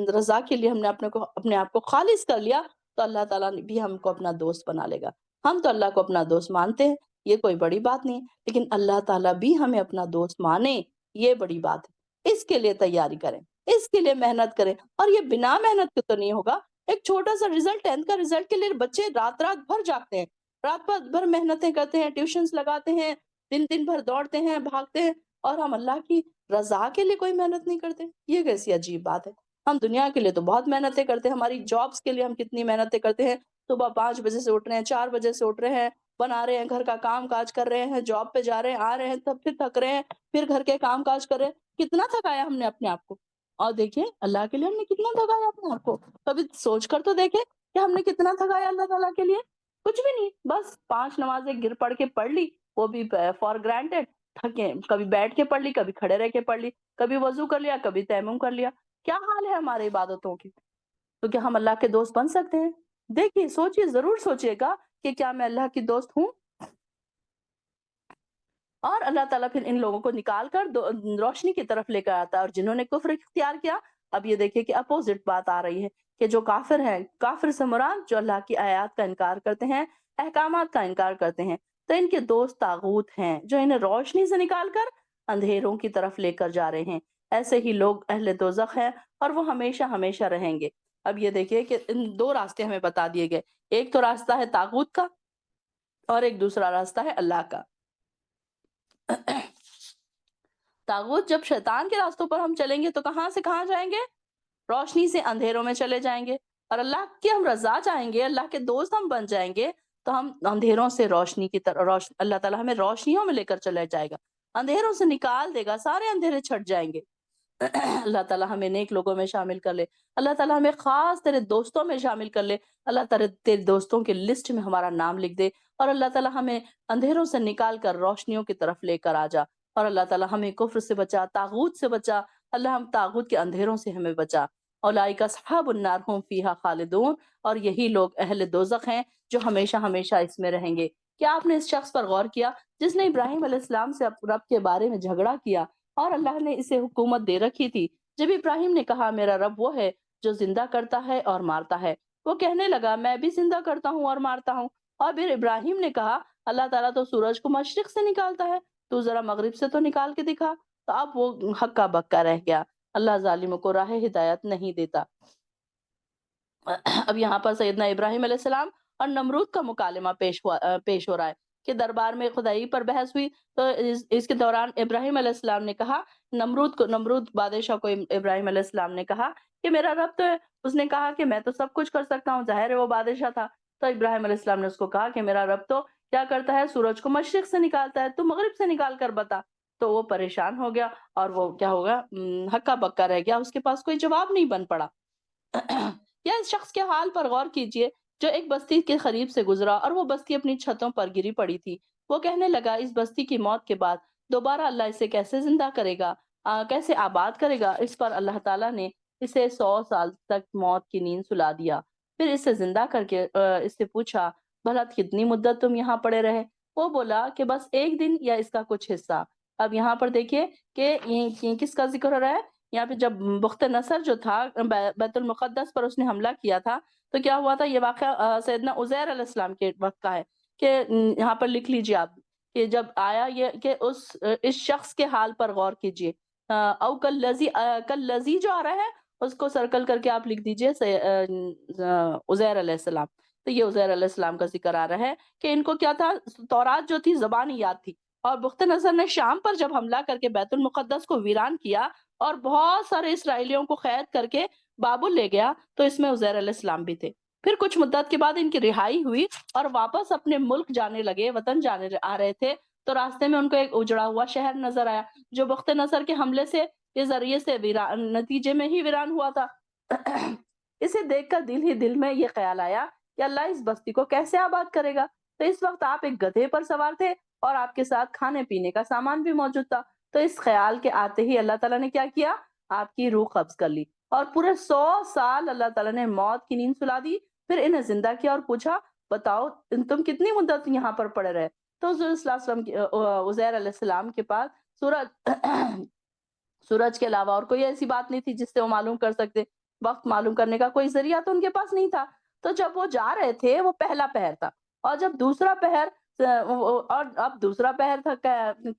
رضا کے لیے ہم نے اپنے آپ کو خالص کر لیا، تو اللہ تعالیٰ بھی ہم کو اپنا دوست بنا لے گا۔ ہم تو اللہ کو اپنا دوست مانتے ہیں، یہ کوئی بڑی بات نہیں، لیکن اللہ تعالیٰ بھی ہمیں اپنا دوست مانے، یہ بڑی بات ہے۔ اس کے لیے تیاری کریں، اس کے لیے محنت کریں، اور یہ بنا محنت کے تو نہیں ہوگا۔ ایک چھوٹا سا رزلٹ، 10th کا رزلٹ کے لیے بچے رات رات بھر جاگتے ہیں، رات بھر محنتیں کرتے ہیں، ٹیوشنز لگاتے ہیں، دن بھر دوڑتے ہیں، بھاگتے ہیں، اور ہم اللہ کی رضا کے لیے کوئی محنت نہیں کرتے۔ یہ کیسی عجیب بات ہے۔ ہم دنیا کے لیے تو بہت محنتیں کرتے ہیں، ہماری جابس کے لیے ہم کتنی محنتیں کرتے ہیں، صبح 5 بجے سے اٹھ رہے ہیں، 4 بجے سے اٹھ رہے ہیں، بنا رہے ہیں، گھر کا کام کاج کر رہے ہیں، جاب پہ جا رہے ہیں، آ رہے ہیں، تب پھر تھک رہے ہیں، پھر گھر کے کام کاج کر رہے ہیں، کتنا تھکایا ہم نے اپنے آپ کو۔ اور دیکھیں اللہ کے لیے ہم نے کتنا تھکایا اپنے آپ کو، کبھی سوچ کر تو دیکھیں کہ ہم نے کتنا تھکایا اللہ تعالیٰ کے لیے۔ کچھ بھی نہیں، بس 5 نمازیں گر پڑھ کے پڑھ لی، وہ بھی فار گرانٹیڈ، تھکے کبھی بیٹھ کے پڑھ لی، کبھی کھڑے رہ کے پڑھ لی، کبھی وضو کر لیا، کبھی تیمم کر لیا۔ کیا حال ہے ہمارے عبادتوں کی؟ تو کیا ہم اللہ کے دوست بن سکتے ہیں؟ دیکھیے، سوچیے، ضرور سوچیے گا کہ کیا میں اللہ کی دوست ہوں؟ اور اللہ تعالیٰ پھر ان لوگوں کو نکال کر روشنی کی طرف لے کر آتا ہے، اور جنہوں نے کفر اختیار کیا، اب یہ دیکھیے کہ اپوزٹ بات آ رہی ہے کہ جو کافر ہیں، کافر سے مراد جو اللہ کی آیات کا انکار کرتے ہیں، احکامات کا انکار کرتے ہیں، تو ان کے دوست طاغوت ہیں جو انہیں روشنی سے نکال کر اندھیروں کی طرف لے کر جا رہے ہیں۔ ایسے ہی لوگ اہل دوزخ ہیں اور وہ ہمیشہ ہمیشہ رہیں گے۔ اب یہ دیکھیے کہ ان 2 راستے ہمیں بتا دیے گئے، ایک تو راستہ ہے طاغوت کا اور ایک دوسرا راستہ ہے اللہ کا۔ طاغوت، جب شیطان کے راستوں پر ہم چلیں گے تو کہاں سے کہاں جائیں گے؟ روشنی سے اندھیروں میں چلے جائیں گے۔ اور اللہ کی ہم رضا چاہیں گے، اللہ کے دوست ہم بن جائیں گے، تو ہم اندھیروں سے روشنی کی طرف، اللہ تعالیٰ ہمیں روشنیوں میں لے کر چلے جائے گا، اندھیروں سے نکال دے گا، سارے اندھیرے چھٹ جائیں گے۔ اللہ تعالیٰ ہمیں نیک لوگوں میں شامل کر لے، اللہ تعالیٰ ہمیں خاص تیرے دوستوں میں شامل کر لے، اللہ تعالیٰ تیرے دوستوں کی لسٹ میں ہمارا نام لکھ دے، اور اللہ تعالیٰ ہمیں اندھیروں سے نکال کر روشنیوں کی طرف لے کر آ جا، اور اللہ تعالیٰ ہمیں کفر سے بچا، طاغوت سے بچا، اللہ ہم طاغوت کے اندھیروں سے ہمیں بچا۔ اولئک اصحاب النار هم فیہا خالدون، اور یہی لوگ اہل دوزخ ہیں جو ہمیشہ ہمیشہ اس میں رہیں گے۔ کیا آپ نے اس شخص پر غور کیا جس نے ابراہیم علیہ السلام سے رب کے بارے میں جھگڑا کیا، اور اللہ نے اسے حکومت دے رکھی تھی؟ جب ابراہیم نے کہا میرا رب وہ ہے جو زندہ کرتا ہے اور مارتا ہے، وہ کہنے لگا میں بھی زندہ کرتا ہوں اور مارتا ہوں۔ اور پھر ابراہیم نے کہا اللہ تعالیٰ تو سورج کو مشرق سے نکالتا ہے، تو ذرا مغرب سے تو نکال کے دکھا۔ تو اب وہ ہکا بکا رہ گیا، اللہ ظالموں کو راہ ہدایت نہیں دیتا۔ اب یہاں پر سیدنا ابراہیم علیہ السلام اور نمرود کا مکالمہ پیش ہو رہا ہے کہ دربار میں خدائی پر بحث ہوئی، تو اس کے دوران ابراہیم علیہ السلام نے کہا، نمرود بادشاہ کو ابراہیم علیہ السلام نے کہا کہ میرا رب تو ہے۔ اس نے کہا کہ میں تو سب کچھ کر سکتا ہوں، ظاہر ہے وہ بادشاہ تھا۔ تو ابراہیم علیہ السلام نے اس کو کہا کہ میرا رب تو کیا کرتا ہے، سورج کو مشرق سے نکالتا ہے، تو مغرب سے نکال کر بتا۔ تو وہ پریشان ہو گیا اور وہ کیا ہوگا، ہکا بکا رہ گیا، اس کے پاس کوئی جواب نہیں بن پڑا۔ یا اس شخص کے حال پر غور کیجئے جو ایک بستی کے قریب سے گزرا اور وہ بستی اپنی چھتوں پر گری پڑی تھی۔ وہ کہنے لگا اس بستی کی موت کے بعد دوبارہ اللہ اسے کیسے زندہ کرے گا، کیسے آباد کرے گا۔ اس پر اللہ تعالیٰ نے اسے 100 سال تک موت کی نیند سلا دیا، پھر اسے زندہ کر کے اس سے پوچھا بھلا کتنی مدت تم یہاں پڑے رہے؟ وہ بولا کہ بس ایک دن یا اس کا کچھ حصہ۔ اب یہاں پر دیکھیے کہ یہ کس کا ذکر ہو رہا ہے، یہاں پہ جب بخت نصر جو تھا بیت المقدس پر اس نے حملہ کیا تھا، تو کیا ہوا تھا، یہ واقعہ سیدنا عزیر علیہ السلام کے وقت کا ہے کہ یہاں پر لکھ لیجیے آپ کہ جب آیا یہ کہ اس شخص کے حال پر غور کیجیے، او کل لذی جو آ رہا ہے اس کو سرکل کر کے آپ لکھ دیجیے عزیر علیہ السلام۔ تو یہ عزیر علیہ السلام کا ذکر آ رہا ہے کہ ان کو کیا تھا، تورات جو تھی زبانی یاد تھی، اور بخت نصر نے شام پر جب حملہ کر کے بیت المقدس کو ویران کیا اور بہت سارے اسرائیلیوں کو قید کر کے بابل لے گیا، تو اس میں عزیر علیہ السلام بھی تھے۔ پھر کچھ مدت کے بعد ان کی رہائی ہوئی اور واپس اپنے ملک جانے لگے، وطن جانے آ رہے تھے، تو راستے میں ان کو ایک اجڑا ہوا شہر نظر آیا جو بخت نصر کے حملے سے کے ذریعے سے نتیجے میں ہی ویران ہوا تھا۔ اسے دیکھ کر دل ہی دل میں یہ خیال آیا کہ اللہ اس بستی کو کیسے آباد کرے گا۔ تو اس وقت آپ ایک گدھے پر سوار تھے اور آپ کے ساتھ کھانے پینے کا سامان بھی موجود تھا۔ تو اس خیال کے آتے ہی اللہ تعالیٰ نے کیا کیا، آپ کی روح قبض کر لی، اور پورے 100 سال اللہ تعالیٰ نے موت کی نیند سلا دی، پھر انہیں زندہ کیا اور پوچھا بتاؤ تم کتنی مدت یہاں پر پڑے رہے۔ تو حضور صلی اللہ علیہ وسلم عزیر علیہ السلام کے پاس سورج کے علاوہ اور کوئی ایسی بات نہیں تھی جس سے وہ معلوم کر سکتے، وقت معلوم کرنے کا کوئی ذریعہ تو ان کے پاس نہیں تھا۔ تو جب وہ جا رہے تھے وہ پہلا پہر تھا، اور جب دوسرا پہر اور اب دوسرا پہر تھا،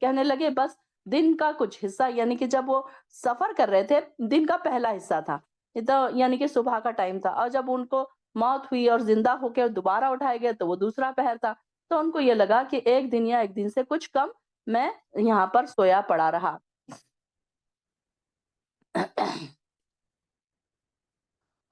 کہنے لگے بس دن کا کچھ حصہ، یعنی کہ جب وہ سفر کر رہے تھے دن کا پہلا حصہ تھا، تو یعنی کہ صبح کا ٹائم تھا، اور جب ان کو موت ہوئی اور زندہ ہو کے دوبارہ اٹھائے گئے تو وہ دوسرا پہر تھا۔ تو ان کو یہ لگا کہ ایک دن یا ایک دن سے کچھ کم میں یہاں پر سویا پڑا رہا۔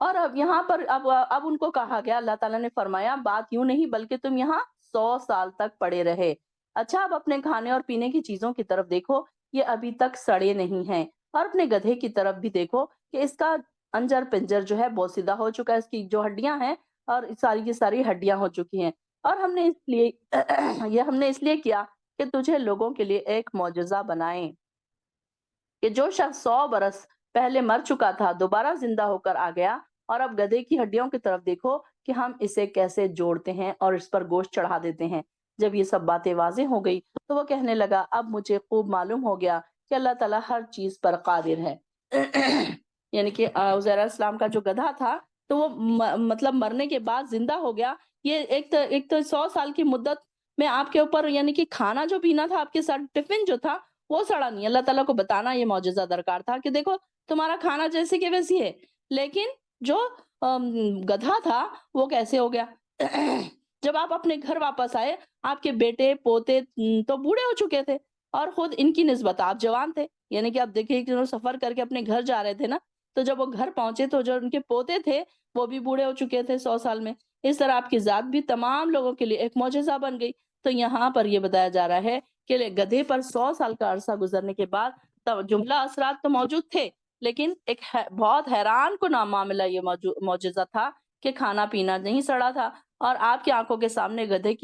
اور اب یہاں پر اب ان کو کہا گیا، اللہ تعالیٰ نے فرمایا بات یوں نہیں بلکہ تم یہاں 100 سال تک پڑے رہے۔ اچھا اب اپنے کھانے اور پینے کی چیزوں کی طرف دیکھو، یہ ابھی تک سڑے نہیں ہیں، اور اپنے گدھے کی طرف بھی دیکھو کہ اس کا انجر پنجر جو ہے بوسیدہ ہو چکا ہے، اس کی جو ہڈیاں ہیں اور ساری کی ساری ہڈیاں ہو چکی ہیں، اور ہم نے اس لیے یہ ہم نے اس لیے کیا کہ تجھے لوگوں کے لیے ایک معجزہ بنائیں کہ جو شخص 100 برس پہلے مر چکا تھا دوبارہ زندہ ہو کر آ گیا، اور اب گدھے کی ہڈیوں کی طرف دیکھو کہ ہم اسے کیسے جوڑتے ہیں اور اس پر گوشت چڑھا دیتے ہیں۔ جب یہ سب باتیں واضح ہو گئی تو وہ کہنے لگا اب مجھے خوب معلوم ہو گیا کہ اللہ تعالیٰ ہر چیز پر قادر ہے۔ یعنی کہ عزیر علیہ السلام کا جو گدھا تھا تو وہ مطلب مرنے کے بعد زندہ ہو گیا۔ یہ ایک تو 100 سال کی مدت میں آپ کے اوپر یعنی کہ کھانا جو پینا تھا، آپ کے ساتھ ٹفن جو تھا وہ سڑا نہیں۔ اللہ تعالیٰ کو بتانا یہ معجزہ درکار تھا کہ دیکھو تمہارا کھانا جیسے کہ ویسی ہے، لیکن جو گدھا تھا وہ کیسے ہو گیا۔ جب آپ اپنے گھر واپس آئے، آپ کے بیٹے پوتے تو بوڑھے ہو چکے تھے، اور خود ان کی نسبت آپ جوان تھے، یعنی کہ آپ دیکھیں کہ سفر کر کے اپنے گھر جا رہے تھے نا، تو جب وہ گھر پہنچے تو جو ان کے پوتے تھے وہ بھی بوڑھے ہو چکے تھے 100 سال میں۔ اس طرح آپ کی ذات بھی تمام لوگوں کے لیے ایک معجزہ بن گئی۔ تو یہاں پر یہ بتایا جا رہا ہے کہ گدھے پر 100 سال کا عرصہ گزرنے کے بعد جملہ اثرات تو موجود تھے، لیکن ایک بہت حیران کن معاملہ یہ معجزہ تھا کہ کھانا پینا نہیں سڑا تھا، اور آپ کی آنکھوں کے سامنے گدھے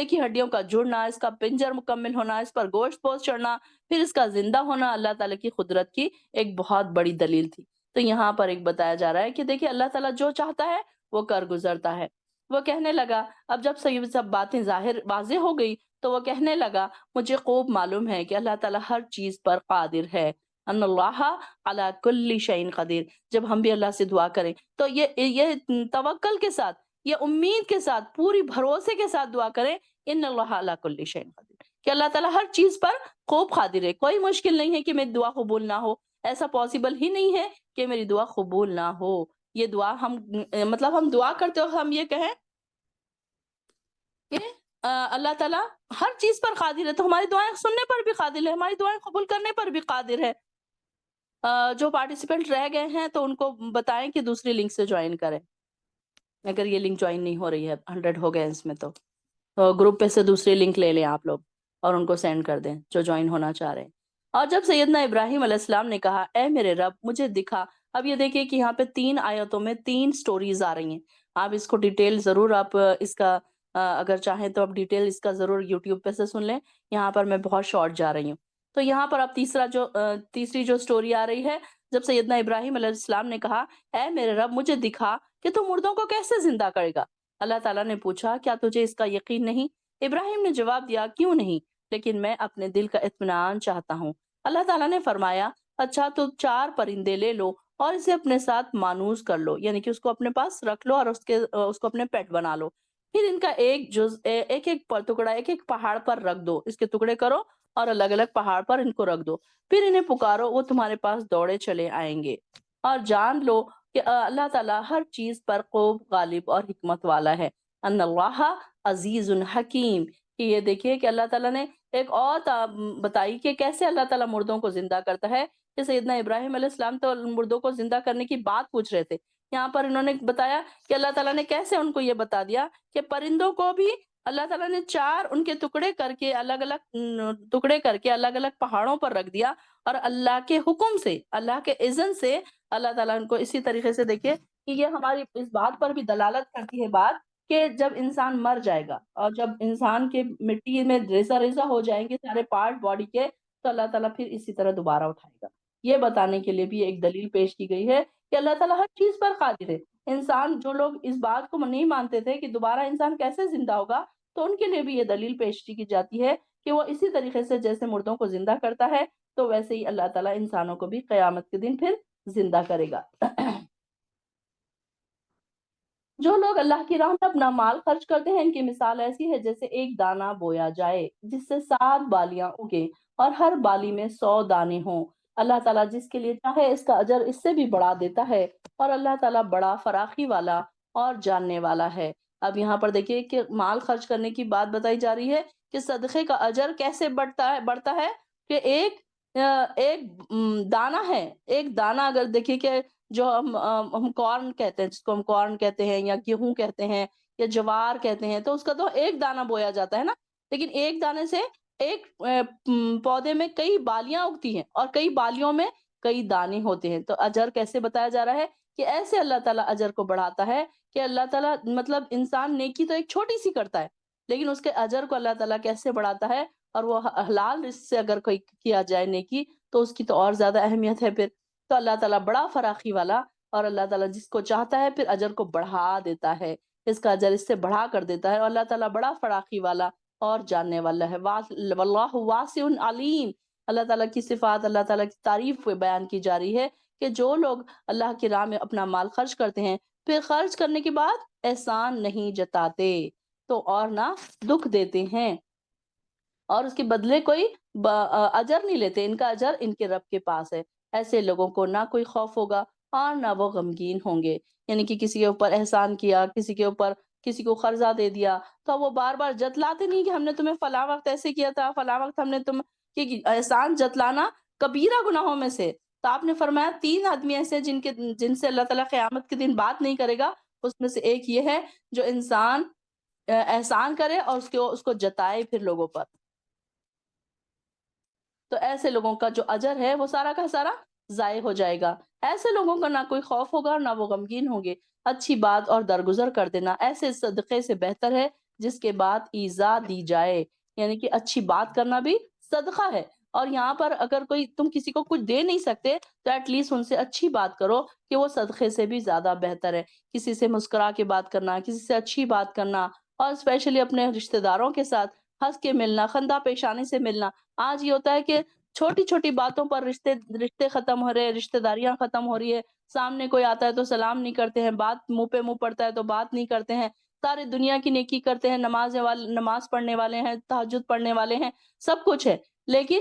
کی ہڈیوں کا جڑنا، اس کا پنجر مکمل ہونا، اس پر گوشت پوست چڑھنا، پھر اس کا زندہ ہونا اللہ تعالیٰ کی قدرت کی ایک بہت بڑی دلیل تھی۔ تو یہاں پر ایک بتایا جا رہا ہے کہ دیکھیں اللہ تعالیٰ جو چاہتا ہے وہ کر گزرتا ہے۔ وہ کہنے لگا اب جب یہ سب باتیں واضح ہو گئی تو وہ کہنے لگا مجھے خوب معلوم ہے کہ اللہ تعالیٰ ہر چیز پر قادر ہے، ان اللہ علی کل شیء قدیر۔ جب ہم بھی اللہ سے دعا کریں تو یہ توکل کے ساتھ، یہ امید کے ساتھ، پوری بھروسے کے ساتھ دعا کریں، ان اللہ علی کل شیء قدیر، کہ اللہ تعالیٰ ہر چیز پر خوب قادر ہے۔ کوئی مشکل نہیں ہے کہ میری دعا قبول نہ ہو، ایسا پاسبل ہی نہیں ہے کہ میری دعا قبول نہ ہو۔ یہ دعا ہم دعا کرتے ہو ہم یہ کہیں کہ اللہ تعالیٰ ہر چیز پر قادر ہے، تو ہماری دعائیں سننے پر بھی قادر ہے، ہماری دعائیں قبول کرنے پر بھی قادر ہے۔ جو پارٹیسپینٹ رہ گئے ہیں تو ان کو بتائیں کہ دوسری لنک سے جوائن کریں، اگر یہ لنک جوائن نہیں ہو رہی ہے، 100 ہو گئے اس میں تو گروپ پہ سے دوسری لنک لے لیں آپ لوگ اور ان کو سینڈ کر دیں جو جوائن ہونا چاہ رہے ہیں۔ اور جب سیدنا ابراہیم علیہ السلام نے کہا اے میرے رب مجھے دکھا، اب یہ دیکھیے کہ یہاں پہ 3 آیتوں میں 3 سٹوریز آ رہی ہیں۔ آپ اس کو ڈیٹیل ضرور آپ اس کا اگر چاہیں تو آپ ڈیٹیل اس کا ضرور یوٹیوب پہ سے سن لیں، یہاں پر میں بہت شارٹ جا رہی ہوں۔ تو یہاں پر اب تیسری جو سٹوری آ رہی ہے، جب سیدنا ابراہیم علیہ السلام نے کہا اے میرے رب مجھے دکھا کہ تو مردوں کو کیسے زندہ کرے گا۔ اللہ تعالیٰ نے پوچھا کیا تجھے اس کا یقین نہیں؟ ابراہیم نے جواب دیا کیوں نہیں، لیکن میں اپنے دل کا اطمینان چاہتا ہوں۔ اللہ تعالیٰ نے فرمایا اچھا تو 4 پرندے لے لو اور اسے اپنے ساتھ مانوس کر لو، یعنی کہ اس کو اپنے پاس رکھ لو اور اس کو اپنے پیٹ بنا لو۔ پھر ان کا ایک ایک ٹکڑا ایک ایک پہاڑ پر رکھ دو، اس کے ٹکڑے کرو اور الگ الگ پہاڑ پر ان کو رکھ دو، پھر انہیں پکارو وہ تمہارے پاس دوڑے چلے آئیں گے، اور جان لو کہ اللہ تعالیٰ ہر چیز پر خوب غالب اور حکمت والا ہے، ان اللہ عزیز حکیم۔ کہ یہ دیکھیے کہ اللہ تعالیٰ نے ایک اور بتائی کہ کیسے اللہ تعالیٰ مردوں کو زندہ کرتا ہے، کہ سیدنا ابراہیم علیہ السلام تو مردوں کو زندہ کرنے کی بات پوچھ رہے تھے، یہاں پر انہوں نے بتایا کہ اللہ تعالیٰ نے کیسے ان کو یہ بتا دیا کہ پرندوں کو بھی اللہ تعالیٰ نے 4 ان کے ٹکڑے کر کے الگ الگ پہاڑوں پر رکھ دیا، اور اللہ کے حکم سے، اللہ کے اذن سے اللہ تعالیٰ ان کو اسی طریقے سے دیکھیے کہ یہ ہماری اس بات پر بھی دلالت کرتی ہے بات کہ جب انسان مر جائے گا اور جب انسان کے مٹی میں ریزہ ریزہ ہو جائیں گے سارے پارٹ باڈی کے، تو اللہ تعالیٰ پھر اسی طرح دوبارہ اٹھائے گا۔ یہ بتانے کے لیے بھی ایک دلیل پیش کی گئی ہے کہ اللہ تعالیٰ ہر چیز پر قادر ہے۔ انسان جو لوگ اس بات کو نہیں مانتے تھے کہ دوبارہ انسان کیسے زندہ ہوگا، تو ان کے لیے بھی یہ دلیل پیش کی جاتی ہے کہ وہ اسی طریقے سے جیسے مردوں کو زندہ کرتا ہے تو ویسے ہی اللہ تعالیٰ انسانوں کو بھی قیامت کے دن پھر زندہ کرے گا۔ جو لوگ اللہ کی راہ میں اپنا مال خرچ کرتے ہیں ان کی مثال ایسی ہے جیسے ایک دانہ بویا جائے جس سے 7 بالیاں اگیں اور ہر بالی میں 100 دانے ہوں۔ اللہ تعالیٰ جس کے لیے چاہے اس کا اجر اس سے بھی بڑھا دیتا ہے، اور اللہ تعالیٰ بڑا فراخی والا اور جاننے والا ہے۔ اب یہاں پر دیکھیے کہ مال خرچ کرنے کی بات بتائی جا رہی ہے کہ صدقے کا اجر کیسے بڑھتا ہے کہ ایک دانہ ہے، ایک دانہ اگر دیکھیے کہ جو ہم کارن کہتے ہیں، جس کو ہم کارن کہتے ہیں یا گیہوں کہتے ہیں یا جوار کہتے ہیں، تو اس کا تو ایک دانہ بویا جاتا ہے نا، لیکن ایک دانے سے ایک پودے میں کئی بالیاں اگتی ہیں اور کئی بالیوں میں کئی دانے ہوتے ہیں۔ تو اجر کیسے بتایا جا رہا ہے کہ ایسے اللہ تعالیٰ اجر کو بڑھاتا ہے کہ اللہ تعالیٰ مطلب انسان نیکی تو ایک چھوٹی سی کرتا ہے، لیکن اس کے اجر کو اللہ تعالیٰ کیسے بڑھاتا ہے، اور وہ حلال رزق سے اگر کوئی کیا جائے نیکی تو اس کی تو اور زیادہ اہمیت ہے پھر۔ تو اللہ تعالیٰ بڑا فراخی والا، اور اللہ تعالیٰ جس کو چاہتا ہے پھر اجر کو بڑھا دیتا ہے، اس کا اجر اس سے بڑھا کر دیتا ہے، اور اللہ تعالیٰ بڑا فراخی والا اور جاننے والا ہے۔ واللہ واسع علیم۔ اللہ تعالیٰ کی صفات، اللہ تعالیٰ کی تعریف بیان کی جا رہی ہے کہ جو لوگ اللہ کی راہ میں اپنا مال خرچ کرتے ہیں پھر خرچ کرنے کے بعد احسان نہیں جتاتے تو اور نہ دکھ دیتے ہیں، اور اس کے بدلے کوئی اجر نہیں لیتے، ان کا اجر ان کے رب کے پاس ہے۔ ایسے لوگوں کو نہ کوئی خوف ہوگا اور نہ وہ غمگین ہوں گے، یعنی کہ کسی کے اوپر احسان کیا، کسی کے اوپر کسی کو قرضہ دے دیا تو وہ بار بار جتلاتے نہیں کہ ہم نے تمہیں فلاں وقت ایسے کیا تھا، فلاں وقت ہم نے کہ احسان جتلانا کبیرہ گناہوں میں سے۔ تو آپ نے فرمایا 3 آدمی ایسے جن سے اللہ تعالیٰ قیامت کے دن بات نہیں کرے گا، اس میں سے ایک یہ ہے جو انسان احسان کرے اور اس کو جتائے پھر لوگوں پر۔ تو ایسے لوگوں کا جو اجر ہے وہ سارا کا سارا ضائع ہو جائے گا۔ ایسے لوگوں کا نہ کوئی خوف ہوگا نہ وہ غمگین ہوں گے۔ اچھی بات اور درگزر کر دینا ایسے صدقے سے بہتر ہے جس کے بعد ایذا دی جائے، یعنی کہ اچھی بات کرنا بھی صدقہ ہے، اور یہاں پر اگر تم کسی کو کچھ دے نہیں سکتے تو ایٹ لیسٹ ان سے اچھی بات کرو کہ وہ صدقے سے بھی زیادہ بہتر ہے۔ کسی سے مسکرا کے بات کرنا، کسی سے اچھی بات کرنا، اور اسپیشلی اپنے رشتہ داروں کے ساتھ ہنس کے ملنا، خندہ پیشانی سے ملنا۔ آج یہ ہوتا ہے کہ چھوٹی چھوٹی باتوں پر رشتے ختم ہو رہے، رشتہ داریاں ختم ہو رہی ہے، سامنے کوئی آتا ہے تو سلام نہیں کرتے ہیں، بات منہ پہ منہ پڑتا ہے تو بات نہیں کرتے ہیں، سارے دنیا کی نیکی کرتے ہیں، نماز پڑھنے والے ہیں، تہجد پڑھنے والے ہیں، سب کچھ ہے، لیکن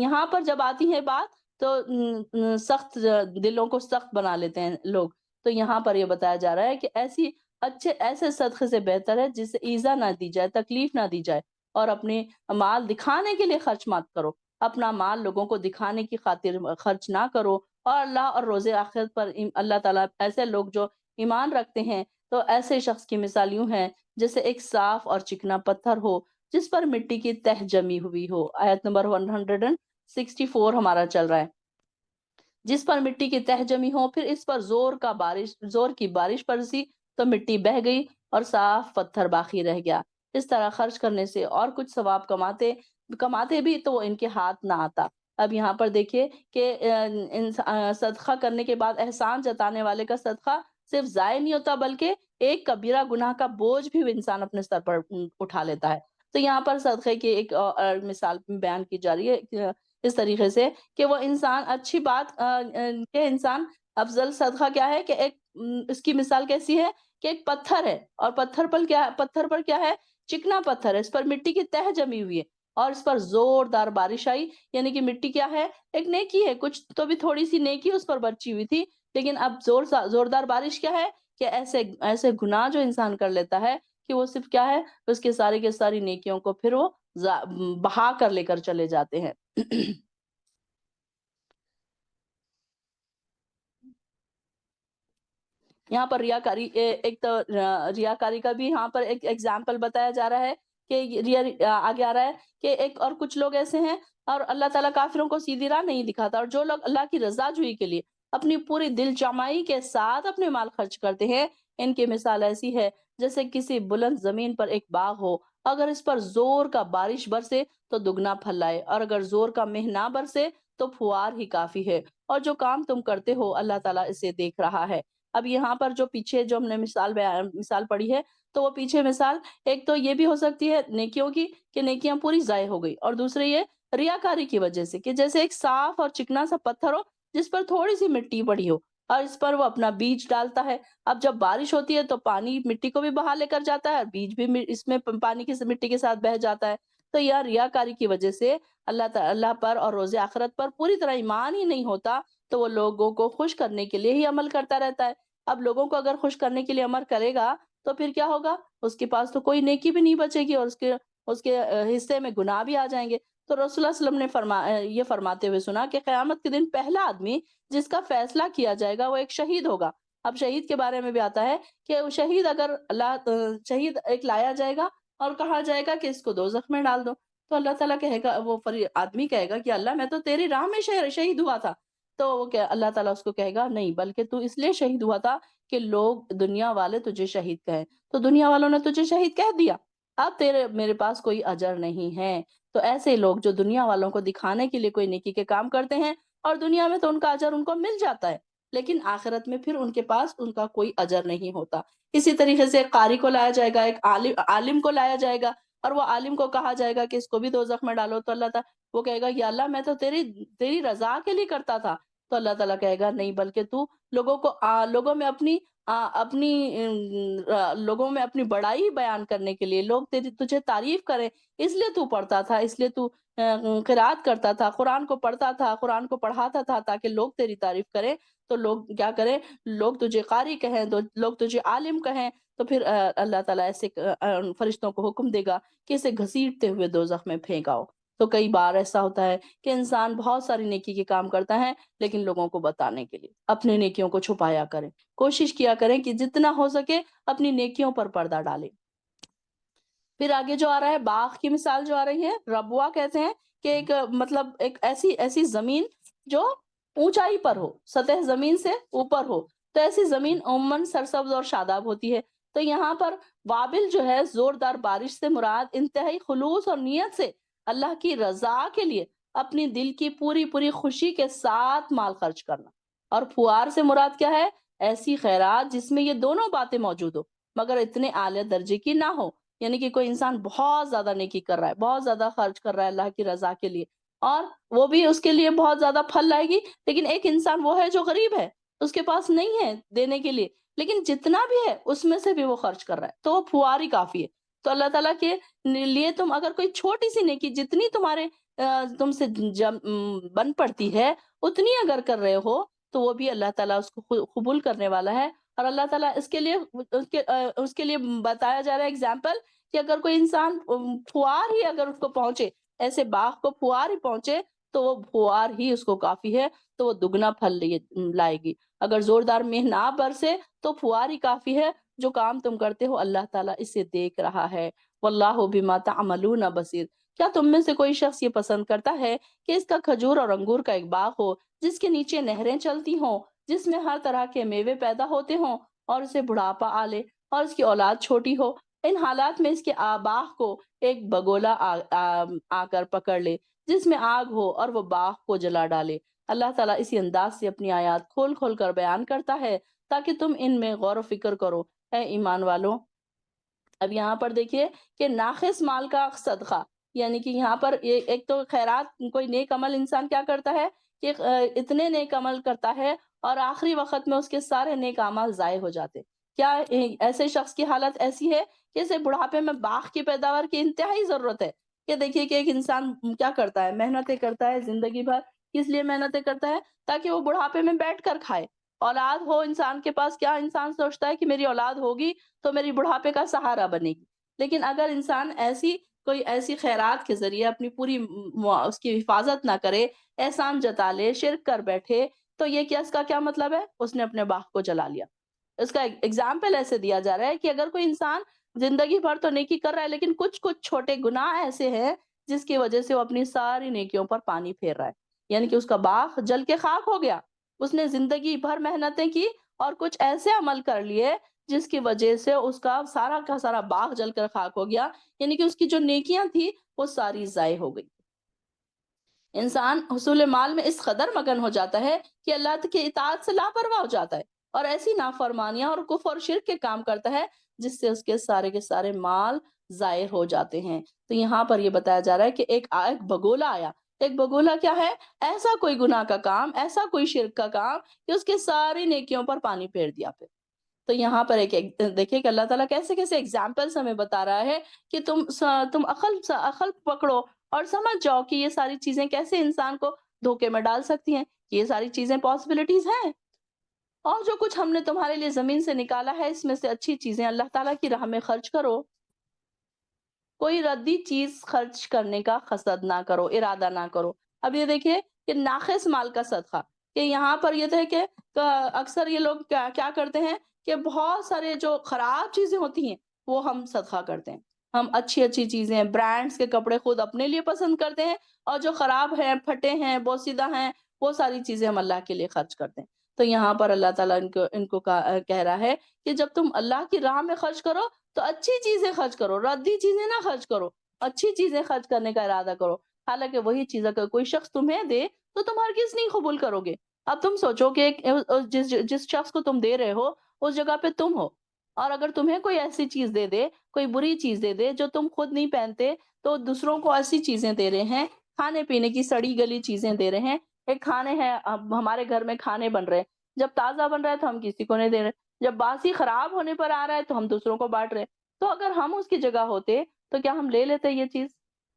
یہاں پر جب آتی ہے بات تو سخت دلوں کو سخت بنا لیتے ہیں لوگ۔ تو یہاں پر یہ بتایا جا رہا ہے کہ ایسی اچھے ایسے صدقے سے بہتر ہے جس سے ایذا نہ دی جائے، تکلیف نہ دی جائے، اور اپنے مال دکھانے کے لیے خرچ مت کرو۔ اپنا مال لوگوں کو دکھانے کی خاطر خرچ نہ کرو، اور اللہ اور روز آخرت پر اللہ تعالیٰ ایسے لوگ جو ایمان رکھتے ہیں، تو ایسے شخص کی مثال یوں ہے جیسے ایک صاف اور چکنا پتھر ہو جس پر مٹی کی تہ جمی ہوئی ہو۔ آیت نمبر 164 ہمارا چل رہا ہے۔ جس پر مٹی کی تہ جمی ہو، پھر اس پر زور کی بارش برسی تو مٹی بہہ گئی اور صاف پتھر باقی رہ گیا۔ اس طرح خرچ کرنے سے اور کچھ ثواب کماتے بھی تو وہ ان کے ہاتھ نہ آتا۔ اب یہاں پر دیکھیے کہ صدقہ کرنے کے بعد احسان جتانے والے کا صدقہ صرف ضائع نہیں ہوتا، بلکہ ایک کبیرہ گناہ کا بوجھ بھی وہ انسان اپنے سر پر اٹھا لیتا ہے۔ تو یہاں پر صدقے کی ایک مثال بیان کی جا رہی ہے اس طریقے سے کہ وہ انسان اچھی بات کہ انسان افضل صدقہ کیا ہے کہ اس کی مثال کیسی ہے کہ ایک پتھر ہے، اور پتھر پر کیا ہے؟ چکنا پتھر ہے، اس پر مٹی کی تہ جمی ہوئی ہے، اور اس پر زوردار بارش آئی، یعنی کہ مٹی کیا ہے؟ ایک نیکی ہے، کچھ تو بھی تھوڑی سی نیکی اس پر برچی ہوئی تھی، لیکن اب زوردار بارش کیا ہے کہ ایسے گناہ جو انسان کر لیتا ہے کہ وہ صرف کیا ہے، اس کے ساری نیکیوں کو پھر وہ بہا کر لے کر چلے جاتے ہیں۔ یہاں پر ریاکاری ایک تو ریاکاری کا بھی یہاں پر ایک ایگزامپل بتایا جا رہا ہے کہ آگے آ رہا ہے کہ ایک اور کچھ لوگ ایسے ہیں، اور اللہ تعالیٰ کافروں کو سیدھی راہ نہیں دکھاتا، اور جو لوگ اللہ کی رضا جوئی کے لیے اپنی پوری دل جمعی کے ساتھ اپنے مال خرچ کرتے ہیں، ان کی مثال ایسی ہے جیسے کسی بلند زمین پر ایک باغ ہو، اگر اس پر زور کا بارش برسے تو دگنا پھل لائے، اور اگر زور کا مہ نہ برسے تو پھوار ہی کافی ہے، اور جو کام تم کرتے ہو اللہ تعالیٰ اسے دیکھ رہا ہے۔ اب یہاں پر جو پیچھے جو ہم نے مثال پڑھی ہے، تو وہ پیچھے مثال ایک تو یہ بھی ہو سکتی ہے نیکیوں کی کہ نیکیاں پوری ضائع ہو گئی، اور دوسرے یہ ریاکاری کی وجہ سے کہ جیسے ایک صاف اور چکنا سا پتھر ہو جس پر تھوڑی سی مٹی پڑی ہو، اور اس پر وہ اپنا بیج ڈالتا ہے۔ اب جب بارش ہوتی ہے تو پانی مٹی کو بھی بہا لے کر جاتا ہے، اور بیج بھی اس میں پانی کی مٹی کے ساتھ بہہ جاتا ہے۔ تو یہ ریاکاری کی وجہ سے اللہ پر اور روز آخرت پر پوری طرح ایمان ہی نہیں ہوتا، تو وہ لوگوں کو خوش کرنے کے لیے ہی عمل کرتا رہتا ہے۔ اب لوگوں کو اگر خوش کرنے کے لیے عمل کرے گا تو پھر کیا ہوگا؟ اس کے پاس تو کوئی نیکی بھی نہیں بچے گی، اور اس کے حصے میں گناہ بھی آ جائیں گے۔ تو رسول اللہ صلی اللہ علیہ وسلم نے یہ فرماتے ہوئے سنا کہ قیامت کے دن پہلا آدمی جس کا فیصلہ کیا جائے گا وہ ایک شہید ہوگا۔ اب شہید کے بارے میں بھی آتا ہے کہ وہ شہید اگر شہید ایک لایا جائے گا اور کہا جائے گا کہ اس کو دوزخ میں ڈال دو، تو اللہ تعالیٰ کہے گا، وہ آدمی کہے گا کہ اللہ میں تو تیری راہ میں شہید ہوا تھا، تو وہ اللہ تعالیٰ اس کو کہے گا نہیں، بلکہ تو اس لیے شہید ہوا تھا کہ لوگ دنیا والے تجھے شہید کہیں، تو دنیا والوں نے تجھے شہید کہہ دیا، اب میرے پاس کوئی اجر نہیں ہے۔ تو ایسے لوگ جو دنیا والوں کو دکھانے کے لیے کوئی نیکی کے کام کرتے ہیں، اور دنیا میں تو ان کا اجر ان کو مل جاتا ہے، لیکن آخرت میں پھر ان کے پاس ان کا کوئی اجر نہیں ہوتا۔ اسی طریقے سے ایک قاری کو لایا جائے گا، ایک عالم کو لایا جائے گا، اور وہ عالم کو کہا جائے گا کہ اس کو بھی دوزخ میں ڈالو، تو اللہ تعالیٰ وہ کہے گا یا اللہ میں تو تیری رضا کے لیے کرتا تھا، تو اللہ تعالیٰ کہے گا نہیں، بلکہ تو لوگوں میں اپنی بڑائی بیان کرنے کے لیے، لوگ تجھے تعریف کریں، اس لیے تو پڑھتا تھا، اس لیے تو قرات کرتا تھا، قرآن کو پڑھتا تھا، قرآن کو پڑھاتا تھا، تاکہ لوگ تیری تعریف کریں۔ تو لوگ کیا کریں؟ لوگ تجھے قاری کہیں، لوگ تجھے عالم کہیں، تو پھر اللہ تعالیٰ ایسے فرشتوں کو حکم دے گا کہ اسے گھسیٹتے ہوئے دوزخ میں پھینکاؤ۔ تو کئی بار ایسا ہوتا ہے کہ انسان بہت ساری نیکی کے کام کرتا ہے، لیکن لوگوں کو بتانے کے لیے اپنے نیکیوں کو چھپایا کریں، کوشش کیا کریں کہ جتنا ہو سکے اپنی نیکیوں پر پردہ ڈالیں۔ پھر آگے جو آ رہا ہے، باغ کی مثال جو آ رہی ہے، ربوہ کہتے ہیں کہ ایک ایسی زمین جو اونچائی پر ہو، سطح زمین سے اوپر ہو، تو ایسی زمین عموماً سرسبز اور شاداب ہوتی ہے۔ تو یہاں پر وابل جو ہے، زوردار بارش سے مراد انتہائی خلوص اور نیت سے اللہ کی رضا کے لیے اپنی دل کی پوری خوشی کے ساتھ مال خرچ کرنا، اور پھوار سے مراد کیا ہے؟ ایسی خیرات جس میں یہ دونوں باتیں موجود ہو مگر اتنے اعلیٰ درجے کی نہ ہو، یعنی کہ کوئی انسان بہت زیادہ نیکی کر رہا ہے، بہت زیادہ خرچ کر رہا ہے اللہ کی رضا کے لیے، اور وہ بھی اس کے لیے بہت زیادہ پھل لائے گی، لیکن ایک انسان وہ ہے جو غریب ہے، اس کے پاس نہیں ہے دینے کے لیے، لیکن جتنا بھی ہے اس میں سے بھی وہ خرچ کر رہا ہے، تو وہ پھواری کافی ہے۔ تو اللہ تعالیٰ کے لیے تم اگر کوئی چھوٹی سی نیکی جتنی تم سے بن پڑتی ہے اتنی اگر کر رہے ہو، تو وہ بھی اللہ تعالیٰ اس کو قبول کرنے والا ہے، اور اللہ تعالیٰ اس کے لیے بتایا جا رہا ہے ایگزامپل کہ اگر کوئی انسان پھوار ہی اگر اس کو پہنچے، ایسے باغ کو پھوار ہی پہنچے تو وہ پھوار ہی اس کو کافی ہے، تو وہ دگنا پھل لائے گی۔ اگر زوردار مہ نہ برسے تو پھوار ہی کافی ہے، جو کام تم کرتے ہو اللہ تعالیٰ اسے دیکھ رہا ہے۔ واللہ بما تعملون بصیر۔ کیا تم میں سے کوئی شخص یہ پسند کرتا ہے کہ اس کا کھجور اور انگور کا ایک باغ ہو جس کے نیچے نہریں چلتی ہوں، جس میں ہر طرح کے میوے پیدا ہوتے ہوں، اور اسے بڑھاپا آ لے اور اس کی اولاد چھوٹی ہو؟ ان حالات میں اس کے باغ کو ایک بگولا آ کر پکڑ لے جس میں آگ ہو اور وہ باغ کو جلا ڈالے۔ اللہ تعالیٰ اسی انداز سے اپنی آیات کھول کھول کر بیان کرتا ہے تاکہ تم ان میں غور و فکر کرو، اے ایمان والو۔ اب یہاں پر دیکھیے کہ ناقص مال کا صدقہ، یعنی کہ یہاں پر ایک تو خیرات، کوئی نیک عمل انسان کیا کرتا ہے کہ اتنے نیک عمل کرتا ہے اور آخری وقت میں اس کے سارے نیک اعمال ضائع ہو جاتے۔ کیا ایسے شخص کی حالت ایسی ہے کہ اسے بڑھاپے میں باغ کی پیداوار کی انتہائی ضرورت ہے؟ کہ دیکھیے کہ ایک انسان کیا کرتا ہے، محنتیں کرتا ہے زندگی بھر، کس لیے محنتیں کرتا ہے؟ تاکہ وہ بڑھاپے میں بیٹھ کر کھائے۔ اولاد ہو انسان کے پاس، کیا انسان سوچتا ہے کہ میری اولاد ہوگی تو میری بڑھاپے کا سہارا بنے گی؟ لیکن اگر انسان کوئی ایسی خیرات کے ذریعے اپنی پوری اس کی حفاظت نہ کرے، احسان جتا لے، شرک کر بیٹھے، تو یہ کیا، اس کا کیا مطلب ہے؟ اس نے اپنے باغ کو جلا لیا۔ اس کا ایگزامپل ایسے دیا جا رہا ہے کہ اگر کوئی انسان زندگی بھر تو نیکی کر رہا ہے لیکن کچھ کچھ چھوٹے گناہ ایسے ہیں جس کی وجہ سے وہ اپنی ساری نیکیوں پر پانی پھیر رہا ہے، یعنی کہ اس کا باغ جل کے خاک ہو گیا۔ اس نے زندگی بھر محنتیں کی اور کچھ ایسے عمل کر لیے جس کی وجہ سے اس کا سارا باغ جل کر خاک ہو گیا، یعنی کہ اس کی جو نیکیاں تھی وہ ساری ضائع ہو گئی۔ انسان حصول مال میں اس قدر مگن ہو جاتا ہے کہ اللہ کی اطاعت سے لاپرواہ ہو جاتا ہے اور ایسی نافرمانیاں اور کفر اور شرک کے کام کرتا ہے جس سے اس کے سارے مال ضائع ہو جاتے ہیں۔ تو یہاں پر یہ بتایا جا رہا ہے کہ ایک بگولا آیا۔ ایک بگولا کیا ہے؟ ایسا کوئی گناہ کا کام، ایسا کوئی شرک کا کام کہ اس کے ساری نیکیوں پر پانی پھیر دیا پھر۔ تو یہاں پر دیکھیے کہ اللہ تعالیٰ کیسے کیسے ایگزامپلس ہمیں بتا رہا ہے کہ تم عقل پکڑو اور سمجھ جاؤ کہ یہ ساری چیزیں کیسے انسان کو دھوکے میں ڈال سکتی ہیں۔ یہ ساری چیزیں پاسبلٹیز ہیں، اور جو کچھ ہم نے تمہارے لیے زمین سے نکالا ہے اس میں سے اچھی چیزیں اللہ تعالیٰ کی راہ میں خرچ کرو۔ کوئی ردی چیز خرچ کرنے کا قصد نہ کرو، ارادہ نہ کرو۔ اب یہ دیکھیے کہ ناقص مال کا صدقہ، کہ یہاں پر یہ تھے کہ اکثر یہ لوگ کیا کرتے ہیں کہ بہت سارے جو خراب چیزیں ہوتی ہیں وہ ہم صدقہ کرتے ہیں۔ ہم اچھی اچھی چیزیں، برانڈز کے کپڑے خود اپنے لیے پسند کرتے ہیں، اور جو خراب ہیں، پھٹے ہیں، بوسیدہ ہیں، وہ ساری چیزیں ہم اللہ کے لیے خرچ کرتے ہیں۔ تو یہاں پر اللہ تعالیٰ ان کو کہہ رہا ہے کہ جب تم اللہ کی راہ میں خرچ کرو تو اچھی چیزیں خرچ کرو، ردی چیزیں نہ خرچ کرو، اچھی چیزیں خرچ کرنے کا ارادہ کرو۔ حالانکہ وہی چیز اگر کوئی شخص تمہیں دے تو تم ہرگز نہیں قبول کرو گے۔ اب تم سوچو کہ جس شخص کو تم دے رہے ہو اس جگہ پہ تم ہو، اور اگر تمہیں کوئی ایسی چیز دے دے، کوئی بری چیز دے دے جو تم خود نہیں پہنتے، تو دوسروں کو ایسی چیزیں دے رہے ہیں، کھانے پینے کی سڑی گلی چیزیں دے رہے ہیں۔ ایک کھانے ہیں، اب ہمارے گھر میں کھانے بن رہے ہیں، جب تازہ بن رہا ہے تو ہم کسی کو نہیں دے رہے، جب باسی خراب ہونے پر آ رہا ہے تو ہم دوسروں کو بانٹ رہے ہیں۔ تو اگر ہم اس کی جگہ ہوتے تو کیا ہم لے لیتے یہ چیز؟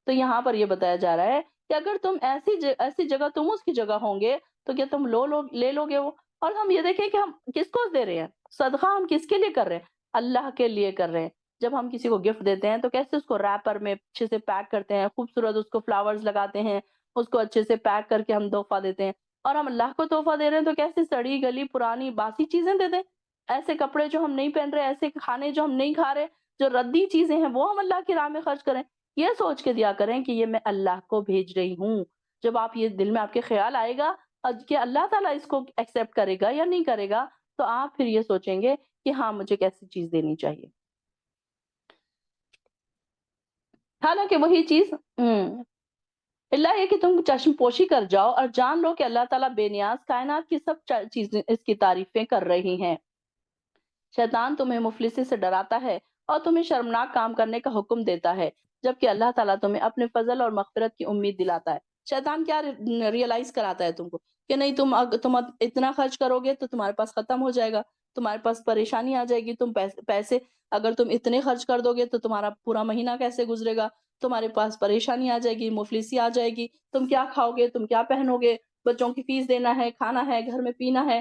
تو یہاں پر یہ بتایا جا رہا ہے کہ اگر تم ایسی جگہ تم اس کی جگہ ہوں گے تو کیا تم لے لو گے وہ؟ اور ہم یہ دیکھیں کہ ہم کس کو دے رہے ہیں، صدقہ ہم کس کے لیے کر رہے ہیں؟ اللہ کے لیے کر رہے ہیں۔ جب ہم کسی کو گفٹ دیتے ہیں تو کیسے اس کو ریپر میں اچھے سے پیک کرتے ہیں، خوبصورت اس کو فلاورز لگاتے ہیں، اس کو اچھے سے پیک کر کے ہم تحفہ دیتے ہیں۔ اور ہم اللہ کو تحفہ دے رہے ہیں تو کیسے سڑی گلی پرانی باسی چیزیں دے دیں؟ ایسے کپڑے جو ہم نہیں پہن رہے، ایسے کھانے جو ہم نہیں کھا رہے، جو ردی چیزیں ہیں وہ ہم اللہ کی راہ میں خرچ کریں۔ یہ سوچ کے دیا کریں کہ یہ میں اللہ کو بھیج رہی ہوں۔ جب آپ یہ دل میں آپ کے خیال آئے گا کہ اللہ تعالیٰ اس کو ایکسیپٹ کرے گا یا نہیں کرے گا، تو آپ پھر یہ سوچیں گے کہ ہاں مجھے کیسی چیز دینی چاہیے۔ حالانکہ وہی چیز اللہ یہ کہ تم چشم پوشی کر جاؤ اور جان لو کہ اللہ تعالیٰ بے نیاز کائنات کی سب چیزیں اس کی تعریفیں کر رہی ہیں۔ شیطان تمہیں مفلسی سے ڈراتا ہے اور تمہیں شرمناک کام کرنے کا حکم دیتا ہے، جبکہ اللہ تعالیٰ تمہیں اپنے فضل اور مغفرت کی امید دلاتا ہے۔ شیطان کیا ریئلائز کراتا ہے تم کو کہ نہیں، تم اتنا خرچ کرو گے تو تمہارے پاس ختم ہو جائے گا، تمہارے پاس پریشانی آ جائے گی، تم پیسے اگر تم اتنے خرچ کر دو گے تو تمہارا پورا مہینہ کیسے گزرے گا، تمہارے پاس پریشانی آ جائے گی، مفلسی آ جائے گی، تم کیا کھاؤ گے، تم کیا پہنو گے، بچوں کی فیس دینا ہے، کھانا ہے، گھر میں پینا ہے۔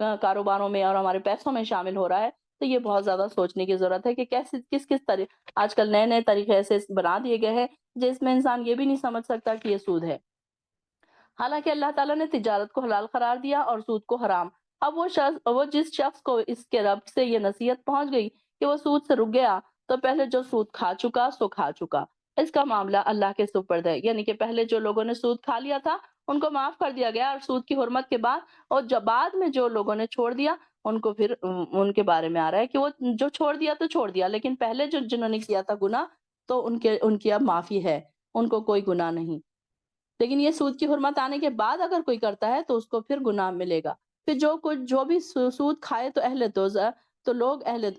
کاروباروں میں اور ہمارے پیسوں میں شامل ہو رہا ہے، تو یہ بہت زیادہ سوچنے کی ضرورت ہے کہ کیسے کس طرح آج کل نئے طریقے ایسے بنا دیے گئے ہیں جس میں انسان یہ بھی نہیں سمجھ سکتا کہ یہ سود ہے۔ حالانکہ اللہ تعالیٰ نے تجارت کو حلال قرار دیا اور سود کو حرام۔ اب وہ جس شخص کو اس کے رب سے یہ نصیحت پہنچ گئی کہ وہ سود سے رک گیا، تو پہلے جو سود کھا چکا سو کھا چکا، اس کا معاملہ اللہ کے سپرد ہے۔ یعنی کہ پہلے جو لوگوں نے سود کھا لیا تھا ان کو معاف کر دیا گیا، اور سود کی حرمت کے بعد اور جب بعد میں جو لوگوں نے چھوڑ دیا ان کو پھر ان کے بارے میں آ رہا ہے کہ وہ جو چھوڑ دیا تو چھوڑ دیا، لیکن پہلے جنہوں نے کیا تھا گناہ، تو ان کی اب معافی ہے، ان کو کوئی گناہ نہیں۔ لیکن یہ سود کی حرمت آنے کے بعد اگر کوئی کرتا ہے تو اس کو پھر گناہ ملے گا۔ پھر جو بھی سود کھائے تو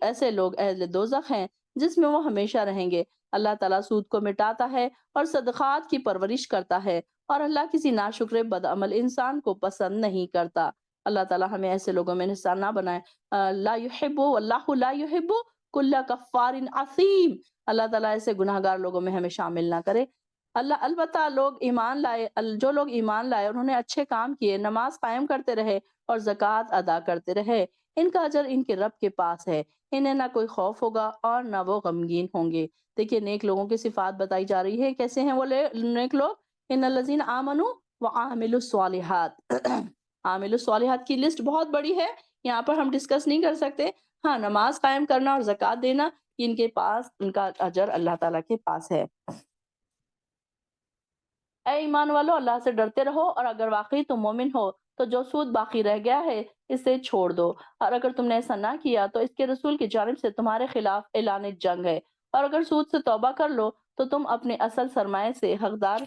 ایسے لوگ اہل دوزخ ہیں جس میں وہ ہمیشہ رہیں گے۔ اللہ تعالیٰ سود کو مٹاتا ہے اور صدقات کی پرورش کرتا ہے، اور اللہ کسی ناشکر بدعمل انسان کو پسند نہیں کرتا۔ اللہ تعالیٰ ہمیں ایسے لوگوں میں سے نہ بنائے۔ لا يحب واللہ لا يحب کل کفار اثیم۔ اللہ تعالیٰ ایسے گناہ گار لوگوں میں ہمیں شامل نہ کرے۔ البتہ جو لوگ ایمان لائے، انہوں نے اچھے کام کیے، نماز قائم کرتے رہے اور زکوٰۃ ادا کرتے رہے، ان کا اجر ان کے رب کے پاس ہے، انہیں نہ کوئی خوف ہوگا اور نہ وہ غمگین ہوں گے۔ دیکھیے نیک لوگوں کی صفات بتائی جا رہی ہے، کیسے ہیں وہ نیک لوگ؟ ان الذین آمنوا وعاملوا الصالحات۔ عامل الصالحات کی لسٹ بہت بڑی ہے، یہاں پر ہم ڈسکس نہیں کر سکتے۔ ہاں، نماز قائم کرنا اور زکوٰۃ دینا، ان کے پاس ان کا اجر اللہ تعالیٰ کے پاس ہے۔ اے ایمان والو، اللہ سے ڈرتے رہو، اور اگر واقعی تم مومن ہو تو جو سود باقی رہ گیا ہے اسے چھوڑ دو، اور اگر تم نے ایسا نہ کیا تو اس کے رسول کی جانب سے تمہارے خلاف اعلان جنگ ہے، اور اگر سود سے توبہ کر لو تو تم اپنے اصل سرمایہ سے حقدار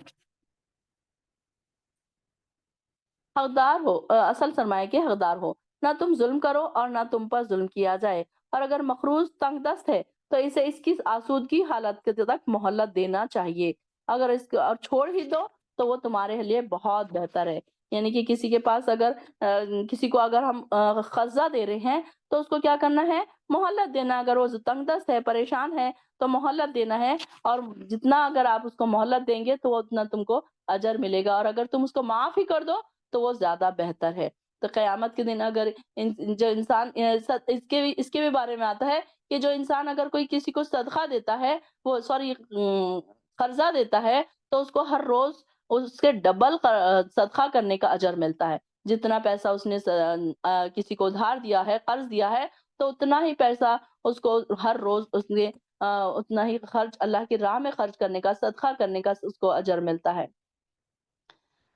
ہو، اصل سرمایہ کے حقدار ہو، نہ تم ظلم کرو اور نہ تم پر ظلم کیا جائے، اور اگر مقروض تنگ دست ہے تو اسے اس کی آسودگی حالت کے تک مہلت دینا چاہیے، اگر اس کو اور چھوڑ ہی دو تو وہ تمہارے لیے بہت بہتر ہے۔ یعنی کہ کسی کے پاس کسی کو اگر ہم قرضہ دے رہے ہیں تو اس کو کیا کرنا ہے؟ مہلت دینا۔ اگر وہ تنگ دست ہے، پریشان ہے، تو مہلت دینا ہے، اور جتنا اگر آپ اس کو مہلت دیں گے تو وہ اتنا تم کو اجر ملے گا، اور اگر تم اس کو معاف ہی کر دو تو وہ زیادہ بہتر ہے۔ تو قیامت کے دن اگر جو انسان اس کے بھی بارے میں آتا ہے کہ جو انسان اگر کوئی کسی کو صدقہ دیتا ہے، وہ قرضہ دیتا ہے، تو اس کو ہر روز اس کے ڈبل صدقہ کرنے کا اجر ملتا ہے۔ جتنا پیسہ اس نے کسی کو ادھار دیا ہے، قرض دیا ہے، تو اتنا ہی پیسہ اس کو ہر روز اس نے اتنا ہی خرچ اللہ کی راہ میں خرچ کرنے کا، صدقہ کرنے کا اس کو اجر ملتا ہے۔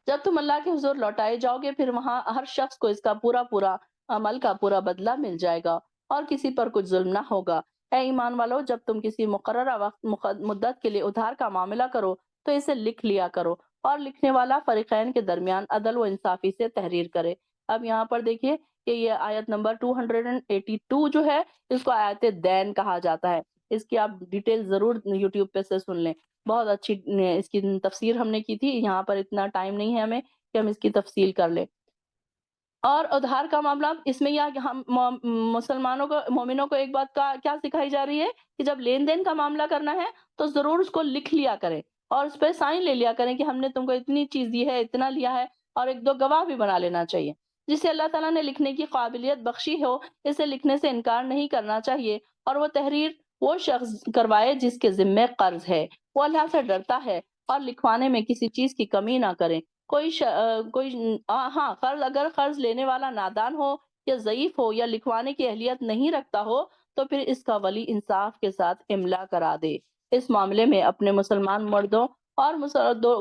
جب تم اللہ کے حضور لوٹائے جاؤ گے، پھر وہاں ہر شخص کو اس کا پورا عمل کا پورا بدلہ مل جائے گا، اور کسی پر کچھ ظلم نہ ہوگا۔ اے ایمان والو، جب تم کسی مقررہ مدت کے لیے ادھار کا معاملہ کرو تو اسے لکھ لیا کرو، اور لکھنے والا فریقین کے درمیان عدل و انصافی سے تحریر کرے۔ اب یہاں پر دیکھیے کہ یہ آیت نمبر 282 جو ہے، اس کو آیت دین کہا جاتا ہے۔ اس کی آپ ڈیٹیل ضرور یوٹیوب پہ سے سن لیں، بہت اچھی اس کی تفسیر ہم نے کی تھی، یہاں پر اتنا ٹائم نہیں ہے ہمیں کہ ہم اس کی تفصیل کر لیں۔ اور ادھار کا معاملہ، اس میں یا ہم مسلمانوں کو، مومنوں کو ایک بات کا کیا سکھائی جا رہی ہے کہ جب لین دین کا معاملہ کرنا ہے تو ضرور اس کو لکھ لیا کریں، اور اس پہ سائن لے لیا کریں کہ ہم نے تم کو اتنی چیز دی ہے، اتنا لیا ہے، اور ایک دو گواہ بھی بنا لینا چاہیے۔ جسے اللہ تعالیٰ نے لکھنے کی قابلیت بخشی ہو، اسے لکھنے سے انکار نہیں کرنا چاہیے، اور وہ تحریر وہ شخص کروائے جس کے ذمہ قرض ہے، وہ اللہ سے ڈرتا ہے، اور لکھوانے میں کسی چیز کی کمی نہ کریں۔ ہاں، اگر قرض لینے والا نادان ہو یا ضعیف ہو یا لکھوانے کی اہلیت نہیں رکھتا ہو تو پھر اس کا ولی انصاف کے ساتھ املا کرا دے۔ اس معاملے میں اپنے مسلمان مردوں اور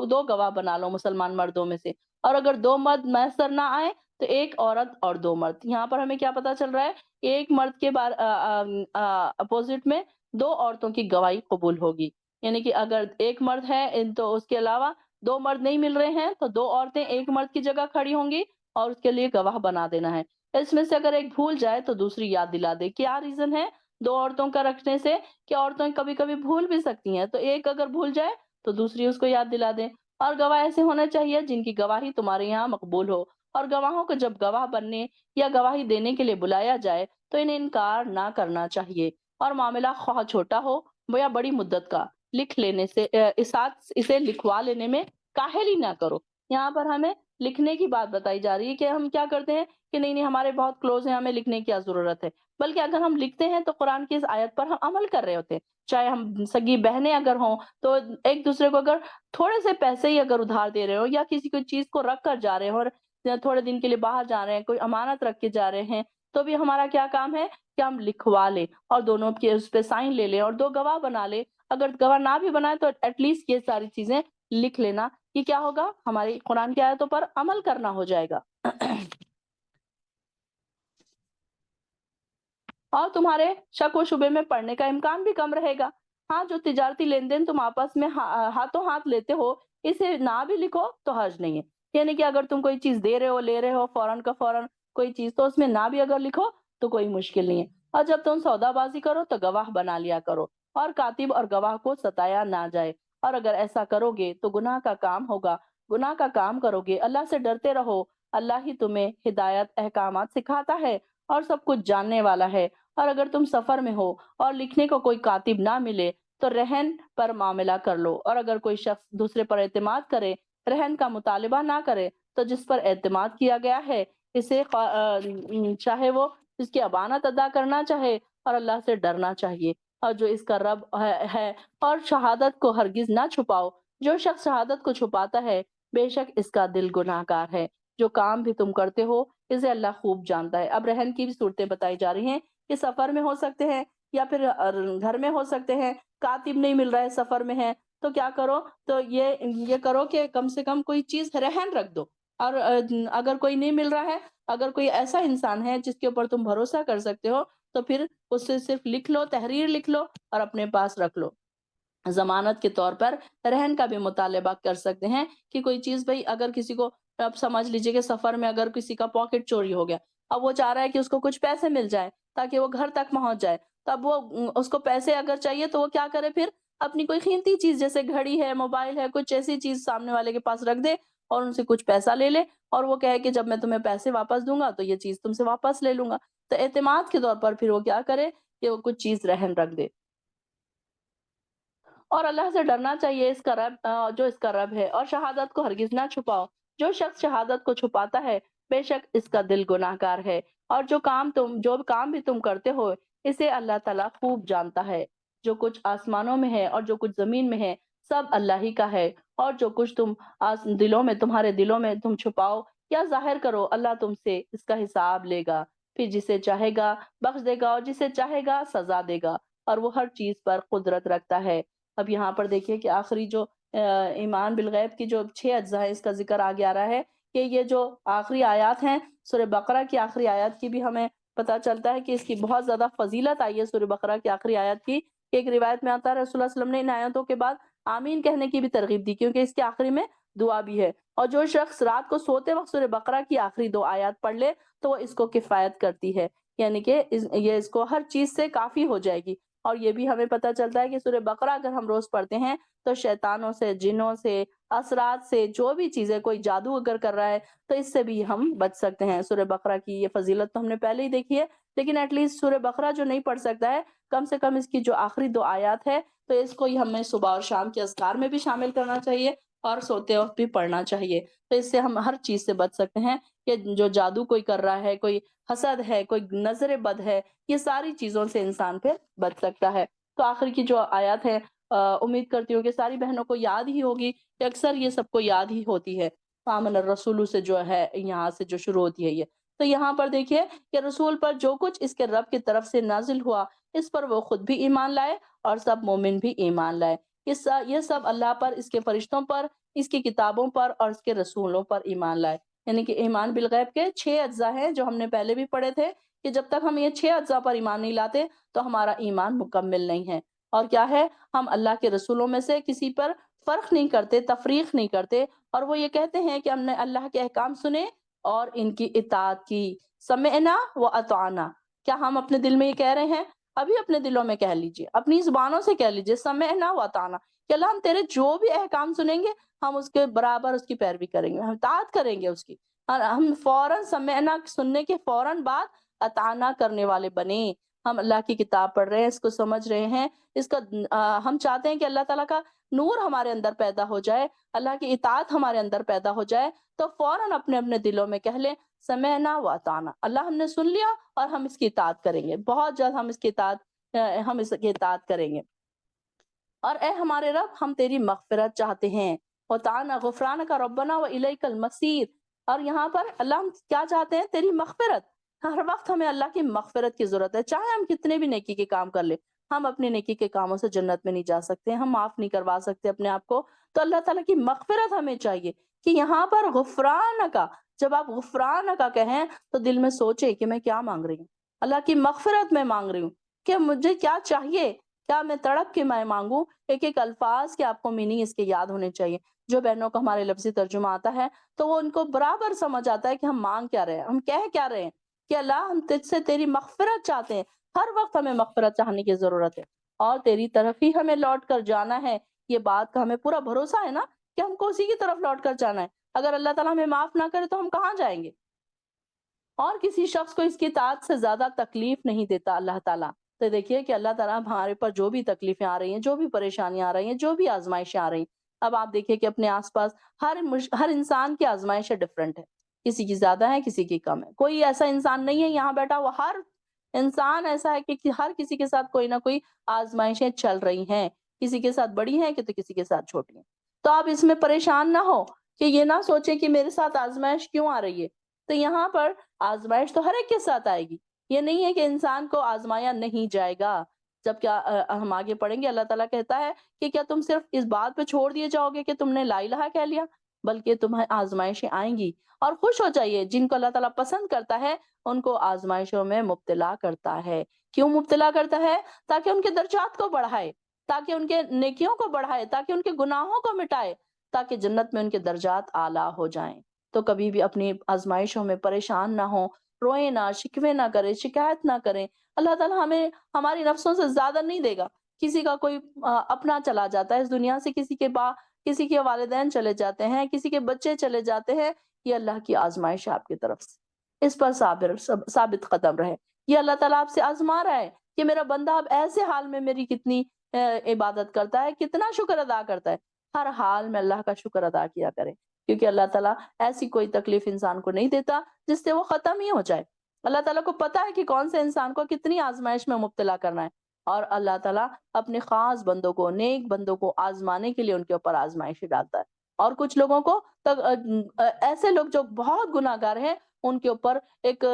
دو گواہ بنا لو مسلمان مردوں میں سے، اور اگر دو مرد میسر نہ آئے تو ایک عورت اور دو مرد۔ یہاں پر ہمیں کیا پتا چل رہا ہے؟ ایک مرد کے اپوزٹ میں دو عورتوں کی گواہی قبول ہوگی، یعنی کہ اگر ایک مرد ہے تو اس کے علاوہ دو مرد نہیں مل رہے ہیں تو دو عورتیں ایک مرد کی جگہ کھڑی ہوں گی اور اس کے لیے گواہ بنا دینا ہے۔ اس میں سے اگر ایک بھول جائے تو دوسری یاد دلا دے۔ کیا ریزن ہے دو عورتوں کا رکھنے سے؟ کہ عورتیں کبھی کبھی بھول بھی سکتی ہیں، تو ایک اگر بھول جائے تو دوسری اس کو یاد دلا دے۔ اور گواہ ایسے ہونا چاہیے جن کی گواہی تمہارے یہاں مقبول ہو، اور گواہوں کو جب گواہ بننے یا گواہی دینے کے لیے بلایا جائے تو انہیں انکار نہ کرنا چاہیے، اور معاملہ خواہ چھوٹا ہو یا بڑی مدت کا، لکھ لینے سے اسے لکھوا لینے میں کاہل ہی نہ کرو۔ یہاں پر ہمیں لکھنے کی بات بتائی جا رہی ہے کہ ہم کیا کرتے ہیں کہ نہیں ہمارے بہت کلوز ہیں، ہمیں لکھنے کی کیا ضرورت ہے، بلکہ اگر ہم لکھتے ہیں تو قرآن کی اس آیت پر ہم عمل کر رہے ہوتے ہیں۔ چاہے ہم سگی بہنیں اگر ہوں تو ایک دوسرے کو اگر تھوڑے سے پیسے ہی اگر ادھار دے رہے ہو یا کسی کوئی چیز کو رکھ کر جا رہے ہو اور تھوڑے دن کے لیے باہر جا رہے ہیں، کوئی امانت رکھ کے جا رہے ہیں، تو بھی ہمارا کیا کام ہے کہ ہم لکھوا لیں اور دونوں کے اس پہ سائن لے لیں اور دو گواہ بنا لیں۔ اگر گواہ نہ بھی بنائے تو ایٹ لیسٹ یہ ساری چیزیں لکھ لینا، کہ کیا ہوگا ہماری قرآن کی آیتوں پر عمل کرنا ہو جائے گا اور تمہارے شک و شبے میں پڑنے کا امکان بھی کم رہے گا۔ ہاں، جو تجارتی لین دین تم آپس میں ہاتھوں ہاتھ لیتے ہو، اسے نہ بھی لکھو تو حرج نہیں ہے۔ یعنی کہ اگر تم کوئی چیز دے رہے ہو لے رہے ہو فوراً کا فوراً کوئی چیز، تو اس میں نہ بھی اگر لکھو تو کوئی مشکل نہیں ہے۔ اور جب تم سودا بازی کرو تو گواہ بنا لیا کرو، اور کاتب اور گواہ کو ستایا نہ جائے، اور اگر ایسا کرو گے تو گناہ کا کام ہوگا، گناہ کا کام کرو گے۔ اللہ سے ڈرتے رہو، اللہ ہی تمہیں ہدایت احکامات سکھاتا ہے اور سب کچھ جاننے والا ہے۔ اور اگر تم سفر میں ہو اور لکھنے کو کوئی کاتب نہ ملے تو رہن پر معاملہ کر لو، اور اگر کوئی شخص دوسرے پر اعتماد کرے، رہن کا مطالبہ نہ کرے، تو جس پر اعتماد کیا گیا ہے اسے چاہے وہ اس کی امانت ادا کرنا چاہے اور اللہ سے ڈرنا چاہیے، اور جو اس کا رب ہے، اور شہادت کو ہرگز نہ چھپاؤ۔ جو شخص شہادت کو چھپاتا ہے بے شک اس کا دل گناہ گار ہے۔ جو کام بھی تم کرتے ہو اسے اللہ خوب جانتا ہے۔ اب رہن کی بھی صورتیں بتائی جا رہی ہیں کہ سفر میں ہو سکتے ہیں یا پھر گھر میں ہو سکتے ہیں، کاتب نہیں مل رہا ہے، سفر میں ہے، تو کیا کرو، تو یہ کرو کہ کم سے کم کوئی چیز رہن رکھ دو، اور اگر کوئی نہیں مل رہا ہے، اگر کوئی ایسا انسان ہے جس کے اوپر تم بھروسہ کر سکتے ہو، تو پھر اس سے صرف لکھ لو، تحریر لکھ لو اور اپنے پاس رکھ لو۔ ضمانت کے طور پر رہن کا بھی مطالبہ کر سکتے ہیں کہ کوئی چیز بھئی اگر کسی کو، اب سمجھ لیجئے کہ سفر میں اگر کسی کا پاکٹ چوری ہو گیا، اب وہ چاہ رہا ہے کہ اس کو کچھ پیسے مل جائے تاکہ وہ گھر تک پہنچ جائے، تب وہ اس کو پیسے اگر چاہیے تو وہ کیا کرے پھر اپنی کوئی قیمتی چیز جیسے گھڑی ہے، موبائل ہے، کچھ ایسی چیز سامنے والے کے پاس رکھ دے اور ان سے کچھ پیسہ لے لے، اور وہ کہے کہ جب میں تمہیں پیسے واپس دوں گا تو یہ چیز تم سے واپس لے لوں گا۔ تو اعتماد کے طور پر پھر وہ کیا کرے کہ وہ کچھ چیز رہن رکھ دے۔ اور اللہ سے ڈرنا چاہیے، اس کا رب جو اس کا رب ہے، اور شہادت کو ہرگز نہ چھپاؤ۔ جو شخص شہادت کو چھپاتا ہے بے شک اس کا دل گناہ گار ہے، اور جو کام بھی تم کرتے ہو اسے اللہ تعالیٰ خوب جانتا ہے۔ جو کچھ آسمانوں میں ہے اور جو کچھ زمین میں ہے سب اللہ ہی کا ہے، اور جو کچھ تم تمہارے دلوں میں تم چھپاؤ یا ظاہر کرو، اللہ تم سے اس کا حساب لے گا۔ پھر جسے چاہے گا بخش دے گا اور جسے چاہے گا سزا دے گا، اور وہ ہر چیز پر قدرت رکھتا ہے۔ اب یہاں پر دیکھیے کہ آخری جو ایمان بالغیب کی جو 6 اجزاء ہیں، اس کا ذکر آگے آ رہا ہے کہ یہ جو آخری آیات ہیں سورہ بقرہ کی آخری آیات کی بھی ہمیں پتہ چلتا ہے کہ اس کی بہت زیادہ فضیلت آئی ہے۔ سورہ بقرہ کی آخری آیات کی ایک روایت میں آتا ہے رسول اللہ صلی اللہ علیہ وسلم نے ان آیاتوں کے بعد آمین کہنے کی بھی ترغیب دی، کیونکہ اس کے آخری میں دعا بھی ہے، اور جو شخص رات کو سوتے وقت سورہ بقرہ کی آخری 2 آیات پڑھ لے تو وہ اس کو کفایت کرتی ہے، یعنی کہ یہ اس کو ہر چیز سے کافی ہو جائے گی۔ اور یہ بھی ہمیں پتہ چلتا ہے کہ سورہ بقرہ اگر ہم روز پڑھتے ہیں تو شیطانوں سے، جنوں سے، اثرات سے، جو بھی چیزیں، کوئی جادو اگر کر رہا ہے تو اس سے بھی ہم بچ سکتے ہیں۔ سورہ بقرہ کی یہ فضیلت تو ہم نے پہلے ہی دیکھی ہے، لیکن ایٹ لیسٹ سورہ بقرہ جو نہیں پڑھ سکتا ہے، کم سے کم اس کی جو آخری 2 آیات ہے تو اس کو ہی ہمیں صبح اور شام کے اذکار میں بھی شامل کرنا چاہیے اور سوتے وقت بھی پڑھنا چاہیے۔ تو اس سے ہم ہر چیز سے بچ سکتے ہیں کہ جو جادو کوئی کر رہا ہے، کوئی حسد ہے، کوئی نظر بد ہے، یہ ساری چیزوں سے انسان پھر بچ سکتا ہے۔ تو آخر کی جو آیات ہے امید کرتی ہوں کہ ساری بہنوں کو یاد ہی ہوگی، کہ اکثر یہ سب کو یاد ہی ہوتی ہے۔ آمن الرسول سے جو ہے یہاں سے جو شروع ہوتی ہے یہ، تو یہاں پر دیکھیے کہ رسول پر جو کچھ اس کے رب کی طرف سے نازل ہوا اس پر وہ خود بھی ایمان لائے اور سب مومن بھی ایمان لائے۔ یہ سب اللہ پر، اس کے فرشتوں پر، اس کی کتابوں پر اور اس کے رسولوں پر ایمان لائے۔ یعنی کہ ایمان بالغیب کے 6 اجزاء ہیں جو ہم نے پہلے بھی پڑھے تھے، کہ جب تک ہم یہ 6 اجزاء پر ایمان نہیں لاتے تو ہمارا ایمان مکمل نہیں ہے۔ اور کیا ہے، ہم اللہ کے رسولوں میں سے کسی پر فرق نہیں کرتے، تفریق نہیں کرتے، اور وہ یہ کہتے ہیں کہ ہم نے اللہ کے احکام سنے اور ان کی اطاعت کی، سمعنا و اطعنا۔ کیا ہم اپنے دل میں یہ کہہ رہے ہیں؟ ابھی اپنے دلوں میں کہہ لیجئے، اپنی زبانوں سے کہہ لیجئے، سمعنا و اطعنا، کہ اللہ ہم تیرے جو بھی احکام سنیں گے ہم اس کے برابر اس کی پیروی کریں گے، ہم اطاعت کریں گے اس کی، اور ہم فوراً سمعنا سننے کے فوراً بعد اطاعنا کرنے والے بنے. ہم اللہ کی کتاب پڑھ رہے ہیں، اس کو سمجھ رہے ہیں، اس کا ہم چاہتے ہیں کہ اللہ تعالیٰ کا نور ہمارے اندر پیدا ہو جائے، اللہ کی اطاعت ہمارے اندر پیدا ہو جائے، تو فوراً اپنے اپنے دلوں میں کہہ لیں سمعنا و اطعنا، اللہ ہم نے سن لیا اور ہم اس کی اطاعت کریں گے، بہت جلد ہم اس کی اطاعت کریں گے. اور اے ہمارے رب، ہم تیری مغفرت چاہتے ہیں. وَتَعَنَا غُفْرَانَكَ رَبَّنَا وَإِلَيْكَ الْمَصِيرُ. اور یہاں پر اللہ ہم کیا چاہتے ہیں؟ تیری مغفرت. ہر وقت ہمیں اللہ کی مغفرت کی ضرورت ہے، چاہے ہم کتنے بھی نیکی کے کام کر لیں. ہم اپنے نیکی کے کاموں سے جنت میں نہیں جا سکتے، ہم معاف نہیں کروا سکتے اپنے آپ کو. تو اللہ تعالیٰ کی مغفرت ہمیں چاہیے کہ یہاں پر غفران کا، جب آپ غفران کا کہیں تو دل میں سوچے کہ میں کیا مانگ رہی ہوں. اللہ کی مغفرت میں مانگ رہی ہوں کہ مجھے کیا چاہیے، کیا میں تڑپ کے میں مانگوں. ایک ایک الفاظ کے آپ کو میننگ اس کے یاد ہونے چاہیے. جو بہنوں کو ہمارے لفظی ترجمہ آتا ہے تو وہ ان کو برابر سمجھ آتا ہے کہ ہم مانگ کیا رہے ہیں، ہم کہہ کیا رہے ہیں کہ اللہ ہم تجھ سے تیری مغفرت چاہتے ہیں. ہر وقت ہمیں مغفرت چاہنے کی ضرورت ہے اور تیری طرف ہی ہمیں لوٹ کر جانا ہے. یہ بات کا ہمیں پورا بھروسہ ہے نا کہ ہم کو اسی کی طرف لوٹ کر جانا ہے. اگر اللہ تعالیٰ ہمیں معاف نہ کرے تو ہم کہاں جائیں گے؟ اور کسی شخص کو اس کی اطاعت سے زیادہ تکلیف نہیں دیتا اللہ تعالیٰ. تو دیکھیے کہ اللہ تعالیٰ ہمارے پر جو بھی تکلیفیں آ رہی ہیں، جو بھی پریشانیاں آ رہی ہیں، جو بھی آزمائشیں آ رہی ہیں، اب آپ دیکھیے کہ اپنے آس پاس ہر انسان کی آزمائشیں ڈفرینٹ ہے. کسی کی زیادہ ہے، کسی کی کم ہے. کوئی ایسا انسان نہیں ہے یہاں بیٹھا وہ ہر انسان ایسا ہے کہ ہر کسی کے ساتھ کوئی نہ کوئی آزمائشیں چل رہی ہیں. کسی کے ساتھ بڑی ہیں کہ تو کسی کے ساتھ چھوٹی ہیں. تو آپ اس میں پریشان نہ ہو کہ یہ نہ سوچیں کہ میرے ساتھ آزمائش کیوں آ رہی ہے. تو یہاں پر آزمائش تو ہر ایک کے ساتھ آئے گی. یہ نہیں ہے کہ انسان کو آزمایا نہیں جائے گا. جب کیا ہم آگے پڑھیں گے، اللہ تعالیٰ کہتا ہے کہ کیا تم صرف اس بات پہ چھوڑ دیے جاؤ گے کہ تم نے لا الہ کہہ لیا، بلکہ تمہیں آزمائشیں آئیں گی. اور خوش ہو جائیے، جن کو اللہ تعالیٰ پسند کرتا ہے ان کو آزمائشوں میں مبتلا کرتا ہے. کیوں مبتلا کرتا ہے؟ تاکہ ان کے درجات کو بڑھائے، تاکہ ان کے نیکیوں کو بڑھائے، تاکہ ان کے گناہوں کو مٹائے، تاکہ جنت میں ان کے درجات اعلیٰ ہو جائیں. تو کبھی بھی اپنی آزمائشوں میں پریشان نہ ہوں، روئیں نہ، شکوے نہ کریں، شکایت نہ کریں. اللہ تعالیٰ ہمیں ہماری نفسوں سے زیادہ نہیں دے گا. کسی کا کوئی اپنا چلا جاتا ہے اس دنیا سے، کسی کے والدین چلے جاتے ہیں، کسی کے بچے چلے جاتے ہیں. یہ اللہ کی آزمائش ہے آپ کی طرف سے. اس پر ثابت قدم رہے. یہ اللہ تعالیٰ آپ سے آزما رہا ہے کہ میرا بندہ اب ایسے حال میں میری کتنی عبادت کرتا ہے، کتنا شکر ادا کرتا ہے. ہر حال میں اللہ کا شکر ادا کیا کرے، کیونکہ اللہ تعالیٰ ایسی کوئی تکلیف انسان کو نہیں دیتا جس سے وہ ختم ہی ہو جائے. اللہ تعالیٰ کو پتا ہے کہ کون سے انسان کو کتنی آزمائش میں مبتلا کرنا ہے. اور اللہ تعالیٰ اپنے خاص بندوں کو، نیک بندوں کو آزمانے کے لیے ان کے اوپر آزمائش ڈالتا ہے. اور کچھ لوگوں کو ایسے لوگ جو بہت گناہ گار ہیں ان کے اوپر ایک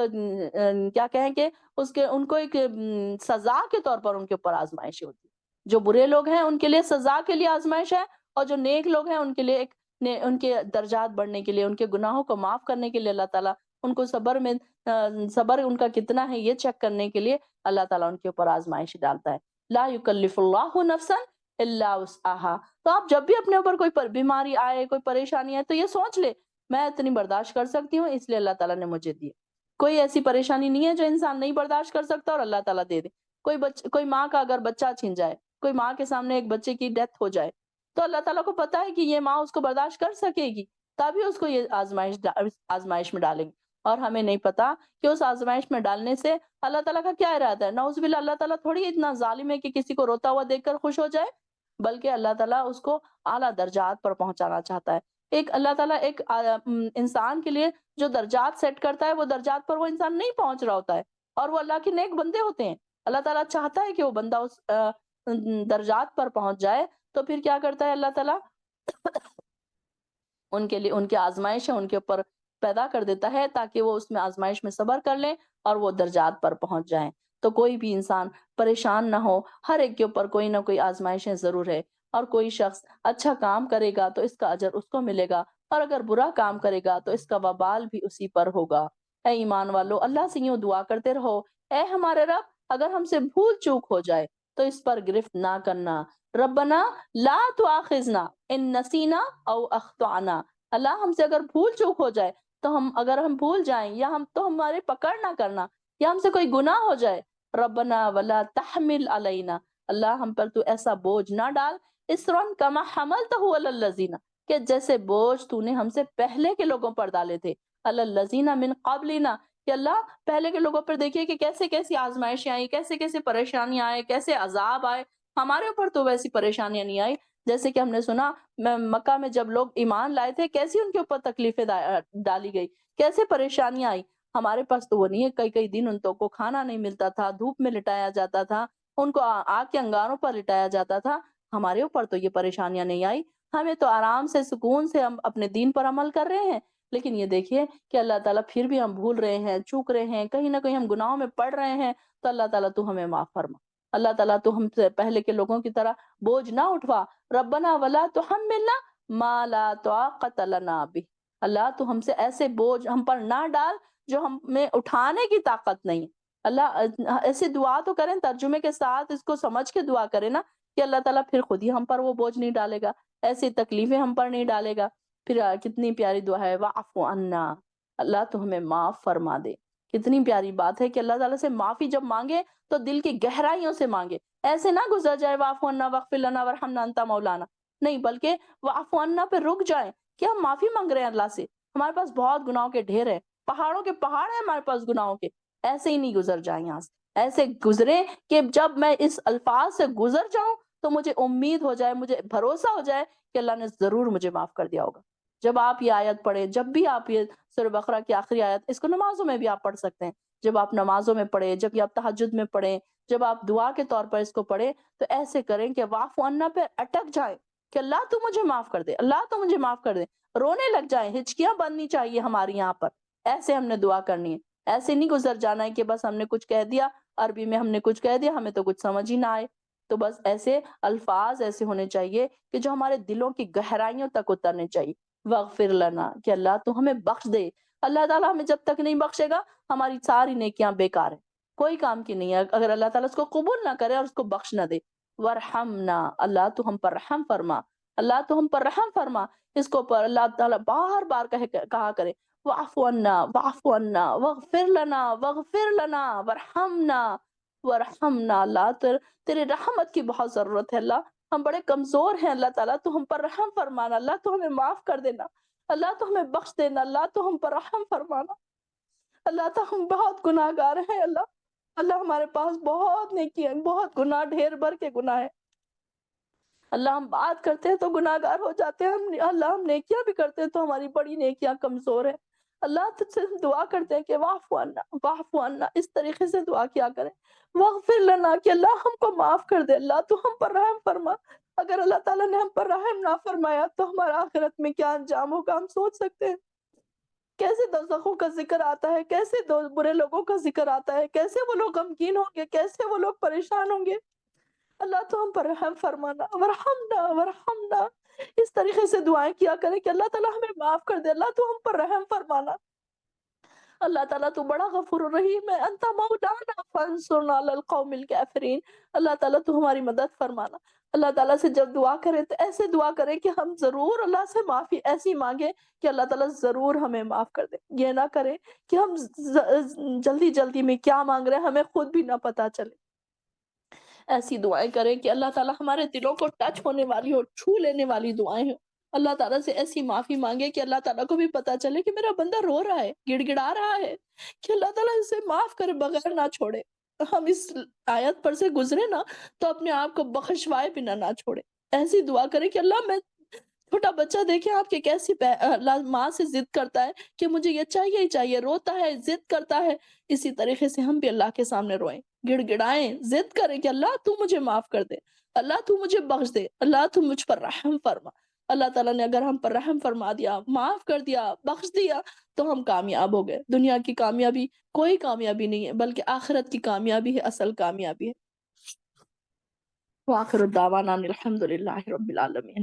کیا کہیں کہ ان کو ایک سزا کے طور پر ان کے اوپر آزمائش ہوتی ہے. جو برے لوگ ہیں ان کے لیے سزا کے لیے آزمائش ہے، اور جو نیک لوگ ہیں ان کے لیے ان کے درجات بڑھنے کے لیے، ان کے گناہوں کو معاف کرنے کے لیے اللہ تعالیٰ ان کو صبر ان کا کتنا ہے یہ چیک کرنے کے لیے اللہ تعالیٰ ان کے اوپر آزمائش ڈالتا ہے. لا یکلف اللہ نفسا الا وسعها. تو آپ جب بھی اپنے اوپر کوئی بیماری آئے، کوئی پریشانی آئے، تو یہ سوچ لے میں اتنی برداشت کر سکتی ہوں، اس لیے اللہ تعالیٰ نے مجھے دی. کوئی ایسی پریشانی نہیں ہے جو انسان نہیں برداشت کر سکتا اور اللہ تعالیٰ دے دے. کوئی ماں کا اگر بچہ چھن جائے، کوئی ماں کے سامنے ایک بچے کی ڈیتھ ہو جائے، تو اللہ تعالیٰ کو پتا ہے کہ یہ ماں اس کو برداشت کر سکے گی، تبھی اس کو یہ آزمائش میں ڈالیں گے. اور ہمیں نہیں پتا کہ اس آزمائش میں ڈالنے سے اللہ تعالیٰ کا کیا ارادہ ہے. نعوذ باللہ، اللہ تعالیٰ تھوڑی اتنا ظالم ہے کہ کسی کو روتا ہوا دیکھ کر خوش ہو جائے، بلکہ اللہ تعالیٰ اس کو اعلیٰ درجات پر پہنچانا چاہتا ہے. اللہ تعالیٰ ایک انسان کے لیے جو درجات سیٹ کرتا ہے، وہ درجات پر وہ انسان نہیں پہنچ رہا ہوتا ہے، اور وہ اللہ کے نیک بندے ہوتے ہیں. اللہ تعالیٰ چاہتا ہے کہ وہ بندہ اس درجات پر پہنچ جائے. تو پھر کیا کرتا ہے اللہ تعالیٰ؟ ان کے لیے ان کی آزمائش ہے ان کے اوپر پیدا کر دیتا ہے تاکہ وہ اس میں آزمائش میں صبر کر لیں اور وہ درجات پر پہنچ جائیں. تو کوئی بھی انسان پریشان نہ ہو، ہر ایک کے اوپر کوئی نہ کوئی آزمائشیں ضرور ہے. اور کوئی شخص اچھا کام کرے گا تو اس کا اجر اس کو ملے گا، اور اگر برا کام کرے گا تو اس کا وبال بھی اسی پر ہوگا. اے ایمان والو، اللہ سے یوں دعا کرتے رہو، اے ہمارے رب اگر ہم سے بھول چوک ہو جائے تو اس پر گرفت نہ کرنا. ربنا لا تؤاخذنا ان نسینا او اخطأنا. اللہ ہم سے اگر بھول چوک ہو جائے تو اگر ہم بھول جائیں یا تو ہمارے پکڑ نہ کرنا، یا ہم سے کوئی گناہ ہو جائے. ربنا ولا تحمل علینا، اللہ ہم پر تو ایسا بوجھ نہ ڈال، اسرن کما حملتہ علی الذین، کہ جیسے بوجھ تو نے ہم سے پہلے کے لوگوں پر ڈالے تھے، علی الذین من قبلنا، کہ اللہ پہلے کے لوگوں پر دیکھیے کہ کیسے کیسی آزمائشیں آئی، کیسے کیسے پریشانیاں آئے، کیسے عذاب آئے، ہمارے اوپر تو ویسی پریشانیاں نہیں آئی۔ جیسے کہ ہم نے سنا مکہ میں جب لوگ ایمان لائے تھے کیسی ان کے اوپر تکلیفیں ڈالی گئی، کیسے پریشانیاں آئی۔ ہمارے پاس تو وہ نہیں ہے، کئی کئی دن ان کو کھانا نہیں ملتا تھا، دھوپ میں لٹایا جاتا تھا، ان کو آگ کے انگاروں پر لٹایا جاتا تھا۔ ہمارے اوپر تو یہ پریشانیاں نہیں آئی، ہمیں تو آرام سے سکون سے ہم اپنے دین پر عمل کر رہے ہیں۔ لیکن یہ دیکھیے کہ اللہ تعالیٰ پھر بھی ہم بھول رہے ہیں، چوک رہے ہیں، کہیں نہ کہیں ہم گناہوں میں پڑ رہے ہیں، تو اللہ تعالیٰ تو ہمیں معاف فرما۔ اللہ تعالیٰ تو ہم سے پہلے کے لوگوں کی طرح بوجھ نہ اٹھوا۔ ربنا ولا تحملنا ما لا طاقت لنا بہ۔ اللہ تو ہم سے ایسے بوجھ ہم پر نہ ڈال جو ہمیں اٹھانے کی طاقت نہیں۔ اللہ ایسے دعا تو کریں، ترجمے کے ساتھ اس کو سمجھ کے دعا کریں نا، کہ اللہ تعالیٰ پھر خود ہی ہم پر وہ بوجھ نہیں ڈالے گا، ایسی تکلیفیں ہم پر نہیں ڈالے گا۔ پھر کتنی پیاری دعا ہے، وَاعْفُ عَنَّا، اللہ تو ہمیں معاف فرما دے۔ کتنی پیاری بات ہے کہ اللہ تعالیٰ سے معافی جب مانگے تو دل کی گہرائیوں سے مانگے، ایسے نہ گزر جائے وَاعْفُ عَنَّا وَاغْفِرْ لَنَا وَارْحَمْنَا أَنْتَ مولانا، نہیں بلکہ وَاعْفُ عَنَّا پہ رک جائیں کہ ہم معافی مانگ رہے ہیں اللہ سے، ہمارے پاس بہت گناہوں کے ڈھیر ہیں، پہاڑوں کے پہاڑ ہیں ہمارے پاس گناہوں کے، ایسے ہی نہیں گزر جائیں یہاں سے، ایسے گزرے کہ جب میں اس الفاظ سے گزر جاؤں تو مجھے امید ہو جائے، مجھے بھروسہ ہو جائے کہ اللہ نے ضرور مجھے معاف کر دیا ہوگا۔ جب آپ یہ آیت پڑھیں، جب بھی آپ یہ سورہ بقرہ کی آخری آیت، اس کو نمازوں میں بھی آپ پڑھ سکتے ہیں، جب آپ نمازوں میں پڑھیں، جب آپ تہجد میں پڑھیں، جب آپ دعا کے طور پر اس کو پڑھیں، تو ایسے کریں کہ واف عنا پہ اٹک جائیں کہ اللہ تو مجھے معاف کر دے، اللہ تو مجھے معاف کر دے، رونے لگ جائیں، ہچکیاں بننی چاہیے ہماری یہاں پر، ایسے ہم نے دعا کرنی ہے۔ ایسے نہیں گزر جانا ہے کہ بس ہم نے کچھ کہہ دیا، عربی میں ہم نے کچھ کہہ دیا، ہمیں تو کچھ سمجھ ہی نہ آئے، تو بس ایسے الفاظ ایسے ہونے چاہیے کہ جو ہمارے دلوں کی گہرائیوں تک اترنے چاہیے۔ وغفر لنا، کہ اللہ تو ہمیں بخش دے۔ اللہ تعالیٰ ہمیں جب تک نہیں بخشے گا ہماری ساری نیکیاں بیکار ہیں، کوئی کام کی نہیں ہے اگر اللہ تعالیٰ اس کو قبول نہ کرے اور اس کو بخش نہ دے۔ ورحمنا، اللہ تو ہم پر رحم فرما، اللہ تو ہم پر رحم فرما، اس کو پر اللہ تعالیٰ بار بار کہا کرے، واعف عنا واعف عنا واغفر لنا واغفر لنا ورحمنا ورحمنا۔ اللہ تیرے رحمت کی بہت ضرورت ہے اللہ، ہم بڑے کمزور ہیں اللہ تعالیٰ، تو ہم پر رحم فرمانا، اللہ تو ہمیں معاف کر دینا، اللہ تو ہمیں بخش دینا، اللہ تو ہم پر رحم فرمانا۔ اللہ تو ہم بہت گناہ گار ہیں اللہ، اللہ ہمارے پاس بہت نیکی ہے، بہت گناہ، ڈھیر بھر کے گناہ ہے اللہ، ہم بات کرتے ہیں تو گناہ گار ہو جاتے ہیں، اللہ ہم نیکیاں بھی کرتے ہیں تو ہماری بڑی نیکیاں کمزور ہیں اللہ، تجھ سے ہم دعا کرتے ہیں کہ واعف عنا، اس طریقے سے دعا کیا کریں، واغفر لنا، کہ اللہ ہم کو معاف کر دے، اللہ تو ہم پر رحم فرما۔ اگر اللہ تعالیٰ نے ہم پر رحم نہ فرمایا تو ہمارا آخرت میں کیا انجام ہوگا، ہم سوچ سکتے ہیں؟ کیسے دوزخوں کا ذکر آتا ہے، کیسے دو برے لوگوں کا ذکر آتا ہے، کیسے وہ لوگ غمگین ہوں گے، کیسے وہ لوگ پریشان ہوں گے۔ اللہ تو ہم پر رحم فرمانا، ورحمنا ورحمنا، اس طریقے سے دعائیں کیا کریں کہ اللہ تعالیٰ ہمیں معاف کر دے، اللہ تو ہم پر رحم فرمانا، اللہ تعالیٰ تو بڑا غفور الرحیم ہے، انت مولانا فانصرنا علی القوم الکافرین، اللہ تعالیٰ تو ہماری مدد فرمانا۔ اللہ تعالیٰ سے جب دعا کریں تو ایسے دعا کریں کہ ہم ضرور اللہ سے معافی ایسی مانگیں کہ اللہ تعالیٰ ضرور ہمیں معاف کر دے، یہ نہ کریں کہ ہم جلدی جلدی میں کیا مانگ رہے ہیں ہمیں خود بھی نہ پتا چلے۔ ایسی دعائیں کریں کہ اللہ تعالیٰ ہمارے دلوں کو ٹچ ہونے والی ہو، چھو لینے والی دعائیں ہوں۔ اللہ تعالیٰ سے ایسی معافی مانگے کہ اللہ تعالیٰ کو بھی پتا چلے کہ میرا بندہ رو رہا ہے، گڑ گڑا رہا ہے، کہ اللہ تعالیٰ اسے معاف کرے، بغیر نہ چھوڑے۔ ہم اس آیت پر سے گزرے نا تو اپنے آپ کو بخشوائے بنا نہ چھوڑے، ایسی دعا کرے کہ اللہ میں چھوٹا بچہ دیکھیں آپ کے کیسی ماں سے ضد کرتا ہے کہ مجھے یہ چاہیے ہی چاہیے، روتا ہے، ضد کرتا ہے، اسی طریقے سے ہم بھی اللہ کے سامنے روئیں، گڑ گڑائیں، ضد کریں کہ اللہ تو مجھے معاف کر دے، اللہ تو مجھے بخش دے، اللہ تو مجھ پر رحم فرما۔ اللہ تعالیٰ نے اگر ہم پر رحم فرما دیا، معاف کر دیا، بخش دیا، تو ہم کامیاب ہو گئے۔ دنیا کی کامیابی کوئی کامیابی نہیں ہے، بلکہ آخرت کی کامیابی ہے، اصل کامیابی ہے۔ وآخر الدعوانا الحمد للہ رب العالمین۔